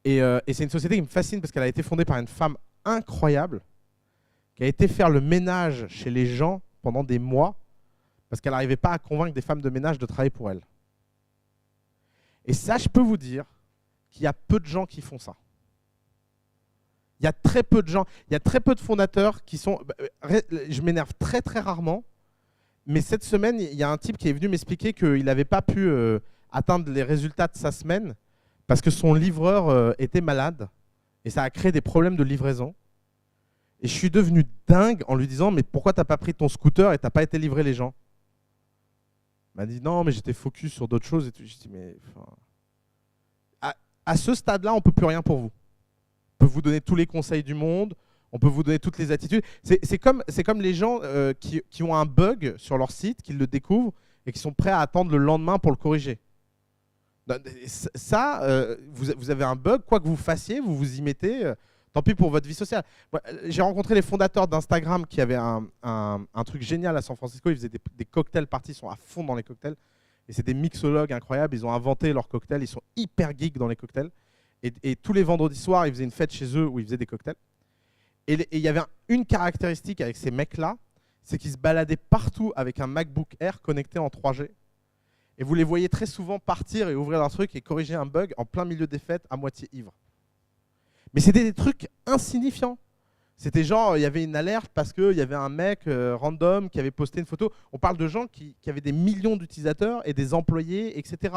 Et c'est une société qui me fascine parce qu'elle a été fondée par une femme incroyable qui a été faire le ménage chez les gens pendant des mois parce qu'elle n'arrivait pas à convaincre des femmes de ménage de travailler pour elle. Et ça, je peux vous dire qu'il y a peu de gens qui font ça. Il y a très peu de gens, il y a très peu de fondateurs qui sont... Je m'énerve très très rarement, mais cette semaine, il y a un type qui est venu m'expliquer qu'il n'avait pas pu atteindre les résultats de sa semaine parce que son livreur était malade et ça a créé des problèmes de livraison. Et je suis devenu dingue en lui disant « Mais pourquoi tu n'as pas pris ton scooter et tu n'as pas été livrer les gens ?» Il m'a dit « Non, mais j'étais focus sur d'autres choses. » Et tout. Je dis « Mais à ce stade-là, on ne peut plus rien pour vous. On peut vous donner tous les conseils du monde, on peut vous donner toutes les attitudes. C'est comme les gens qui ont un bug sur leur site, qui le découvrent et qui sont prêts à attendre le lendemain pour le corriger. Ça, vous avez un bug, quoi que vous fassiez, vous vous y mettez, tant pis pour votre vie sociale. J'ai rencontré les fondateurs d'Instagram qui avaient un truc génial à San Francisco. Ils faisaient des cocktail parties, ils sont à fond dans les cocktails. Et c'est des mixologues incroyables, ils ont inventé leurs cocktails, ils sont hyper geeks dans les cocktails. Et tous les vendredis soirs, ils faisaient une fête chez eux où ils faisaient des cocktails. Et il y avait une caractéristique avec ces mecs-là, c'est qu'ils se baladaient partout avec un MacBook Air connecté en 3G. Et vous les voyez très souvent partir et ouvrir leur truc et corriger un bug en plein milieu des fêtes à moitié ivre. Mais c'était des trucs insignifiants. C'était genre, il y avait une alerte parce qu'il y avait un mec random qui avait posté une photo. On parle de gens qui avaient des millions d'utilisateurs et des employés, etc.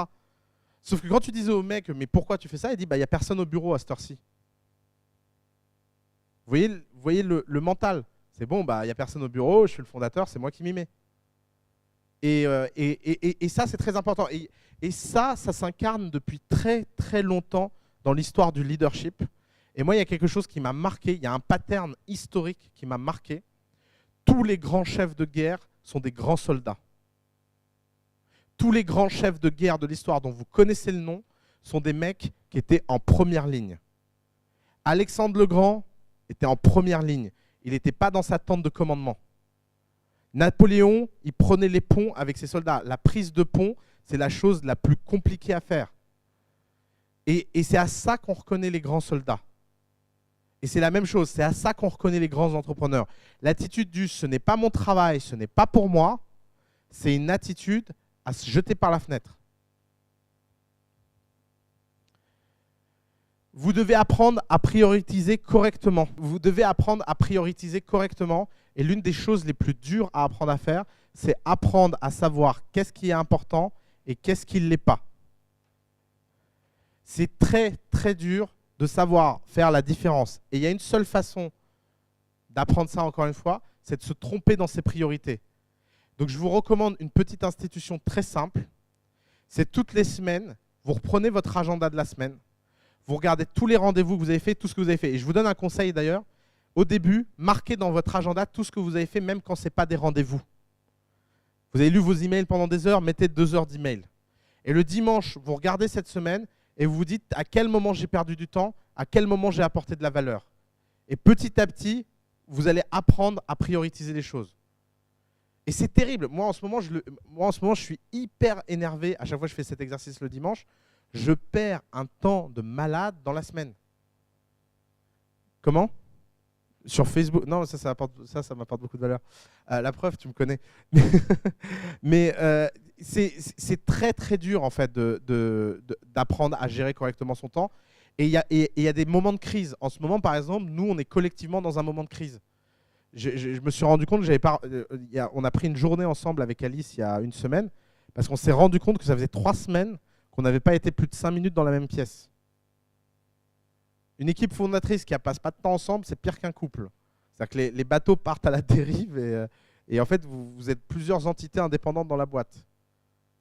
Sauf que quand tu disais au mec, mais pourquoi tu fais ça? Il dit, bah, il n'y a personne au bureau à cette heure-ci. Vous voyez le mental. C'est bon, bah, il n'y a personne au bureau, je suis le fondateur, c'est moi qui m'y mets. Et ça, c'est très important. Et ça s'incarne depuis très, très longtemps dans l'histoire du leadership. Et moi, il y a quelque chose qui m'a marqué, il y a un pattern historique qui m'a marqué. Tous les grands chefs de guerre sont des grands soldats. Tous les grands chefs de guerre de l'histoire dont vous connaissez le nom sont des mecs qui étaient en première ligne. Alexandre le Grand était en première ligne. Il n'était pas dans sa tente de commandement. Napoléon, il prenait les ponts avec ses soldats. La prise de pont, c'est la chose la plus compliquée à faire. Et c'est à ça qu'on reconnaît les grands soldats. Et c'est la même chose, c'est à ça qu'on reconnaît les grands entrepreneurs. L'attitude du « ce n'est pas mon travail, ce n'est pas pour moi », c'est une attitude à se jeter par la fenêtre. Vous devez apprendre à prioriser correctement. Vous devez apprendre à prioriser correctement. Et l'une des choses les plus dures à apprendre à faire, c'est apprendre à savoir qu'est-ce qui est important et qu'est-ce qui ne l'est pas. C'est très, très dur de savoir faire la différence. Et il y a une seule façon d'apprendre ça, encore une fois, c'est de se tromper dans ses priorités. Donc je vous recommande une petite institution très simple. C'est toutes les semaines, vous reprenez votre agenda de la semaine, vous regardez tous les rendez-vous que vous avez fait, tout ce que vous avez fait. Et je vous donne un conseil d'ailleurs. Au début, marquez dans votre agenda tout ce que vous avez fait, même quand ce n'est pas des rendez-vous. Vous avez lu vos emails pendant des heures, mettez 2 heures d'email. Et le dimanche, vous regardez cette semaine et vous vous dites à quel moment j'ai perdu du temps, à quel moment j'ai apporté de la valeur. Et petit à petit, vous allez apprendre à prioriser les choses. Et c'est terrible. Moi, en ce moment, je suis hyper énervé à chaque fois que je fais cet exercice le dimanche. Je perds un temps de malade dans la semaine. Comment ? Sur Facebook, non, ça m'apporte beaucoup de valeur. La preuve, tu me connais. Mais c'est très, très dur, en fait, d'apprendre à gérer correctement son temps. Et il y a des moments de crise. En ce moment, par exemple, nous, on est collectivement dans un moment de crise. Je me suis rendu compte que on a pris une journée ensemble avec Alice il y a une semaine, parce qu'on s'est rendu compte que ça faisait 3 semaines qu'on n'avait pas été plus de 5 minutes dans la même pièce. Une équipe fondatrice qui ne passe pas de temps ensemble, c'est pire qu'un couple. C'est-à-dire que les bateaux partent à la dérive et en fait, vous êtes plusieurs entités indépendantes dans la boîte.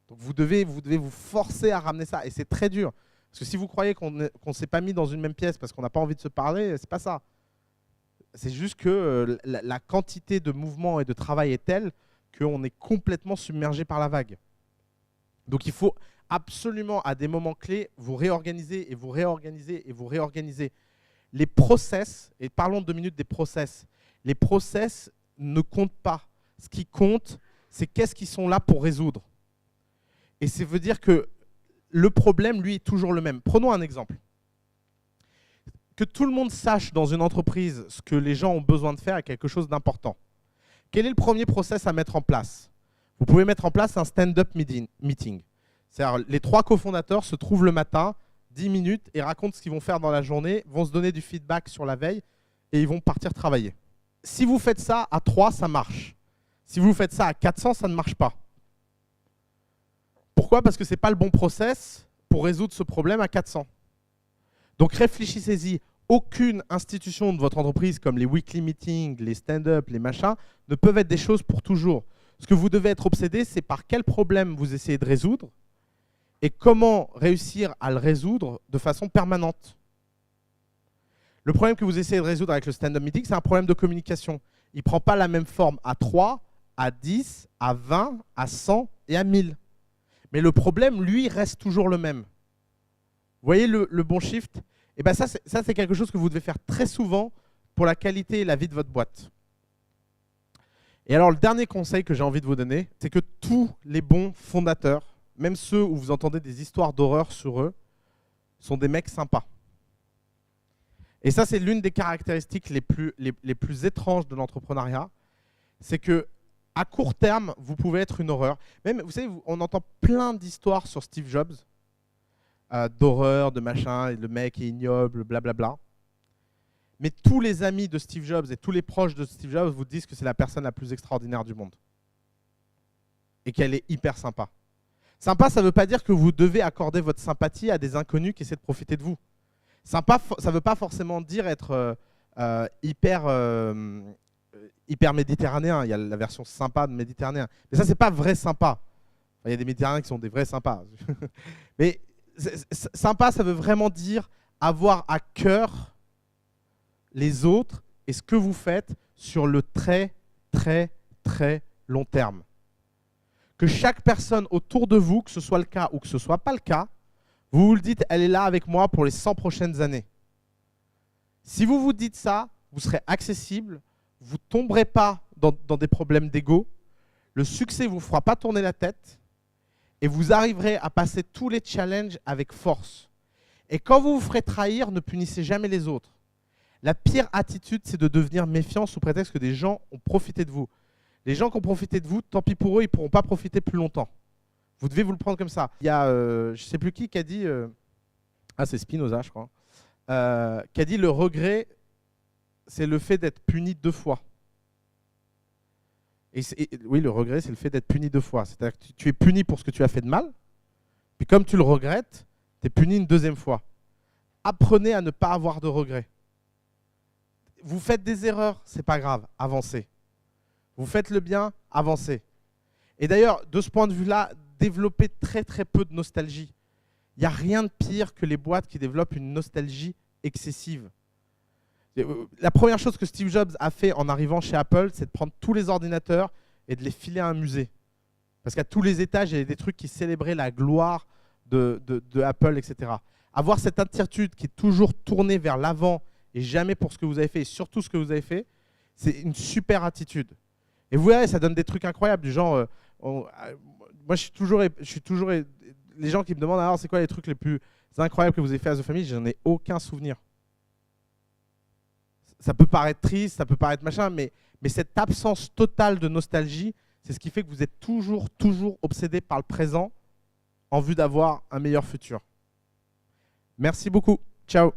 Donc vous devez vous forcer à ramener ça. Et c'est très dur. Parce que si vous croyez qu'on ne s'est pas mis dans une même pièce parce qu'on n'a pas envie de se parler, c'est pas ça. C'est juste que la quantité de mouvement et de travail est telle qu'on est complètement submergé par la vague. Donc il faut absolument, à des moments clés, vous réorganiser et vous réorganiser et vous réorganiser. Les process, et parlons 2 minutes des process, les process ne comptent pas. Ce qui compte, c'est qu'est-ce qu'ils sont là pour résoudre. Et ça veut dire que le problème, lui, est toujours le même. Prenons un exemple. Que tout le monde sache dans une entreprise ce que les gens ont besoin de faire est quelque chose d'important. Quel est le premier process à mettre en place? Vous pouvez mettre en place un stand-up meeting. C'est-à-dire les 3 cofondateurs se trouvent le matin, 10 minutes, et racontent ce qu'ils vont faire dans la journée, vont se donner du feedback sur la veille, et ils vont partir travailler. Si vous faites ça à 3, ça marche. Si vous faites ça à 400, ça ne marche pas. Pourquoi? Parce que ce n'est pas le bon process pour résoudre ce problème à 400. Donc réfléchissez-y. Aucune institution de votre entreprise, comme les weekly meetings, les stand-up, les machins, ne peuvent être des choses pour toujours. Ce que vous devez être obsédé, c'est par quel problème vous essayez de résoudre et comment réussir à le résoudre de façon permanente. Le problème que vous essayez de résoudre avec le stand-up meeting, c'est un problème de communication. Il ne prend pas la même forme à 3, à 10, à 20, à 100 et à 1000. Mais le problème, lui, reste toujours le même. Vous voyez le bon shift? Et ben ça, c'est quelque chose que vous devez faire très souvent pour la qualité et la vie de votre boîte. Et alors, le dernier conseil que j'ai envie de vous donner, c'est que tous les bons fondateurs, même ceux où vous entendez des histoires d'horreur sur eux, sont des mecs sympas. Et ça, c'est l'une des caractéristiques les plus étranges de l'entrepreneuriat. C'est que à court terme, vous pouvez être une horreur. Même, vous savez, on entend plein d'histoires sur Steve Jobs, d'horreur, de machin, et le mec est ignoble, blablabla. mais tous les amis de Steve Jobs et tous les proches de Steve Jobs vous disent que c'est la personne la plus extraordinaire du monde. Et qu'elle est hyper sympa. Sympa, ça ne veut pas dire que vous devez accorder votre sympathie à des inconnus qui essaient de profiter de vous. Sympa, ça ne veut pas forcément dire être hyper méditerranéen. Il y a la version sympa de méditerranéen. Mais ça, c'est pas vrai sympa. Enfin, il y a des méditerranéens qui sont des vrais sympas. Mais sympa, ça veut vraiment dire avoir à cœur les autres et ce que vous faites sur le très, très, très long terme. Que chaque personne autour de vous, que ce soit le cas ou que ce ne soit pas le cas, vous vous le dites, elle est là avec moi pour les 100 prochaines années. Si vous vous dites ça, vous serez accessible, vous ne tomberez pas dans des problèmes d'ego, le succès ne vous fera pas tourner la tête et vous arriverez à passer tous les challenges avec force. Et quand vous vous ferez trahir, ne punissez jamais les autres. La pire attitude, c'est de devenir méfiant sous prétexte que des gens ont profité de vous. Les gens qui ont profité de vous, tant pis pour eux, ils ne pourront pas profiter plus longtemps. Vous devez vous le prendre comme ça. Il y a, je ne sais plus qui a dit, c'est Spinoza, je crois, qui a dit le regret, c'est le fait d'être puni 2 fois. Oui, le regret, c'est le fait d'être puni 2 fois. C'est-à-dire que tu es puni pour ce que tu as fait de mal, puis comme tu le regrettes, tu es puni une 2e fois. Apprenez à ne pas avoir de regrets. Vous faites des erreurs, c'est pas grave, avancez. Vous faites le bien, avancez. Et d'ailleurs, de ce point de vue-là, développez très très peu de nostalgie. Il n'y a rien de pire que les boîtes qui développent une nostalgie excessive. La première chose que Steve Jobs a fait en arrivant chez Apple, c'est de prendre tous les ordinateurs et de les filer à un musée. Parce qu'à tous les étages, il y avait des trucs qui célébraient la gloire de Apple, etc. Avoir cette attitude qui est toujours tournée vers l'avant et jamais pour ce que vous avez fait, et surtout ce que vous avez fait, c'est une super attitude. Et vous verrez, ça donne des trucs incroyables, du genre, moi je suis toujours, les gens qui me demandent alors c'est quoi les trucs les plus incroyables que vous avez fait à The Family, j'en ai aucun souvenir. Ça peut paraître triste, ça peut paraître machin, mais cette absence totale de nostalgie, c'est ce qui fait que vous êtes toujours obsédé par le présent en vue d'avoir un meilleur futur. Merci beaucoup. Ciao.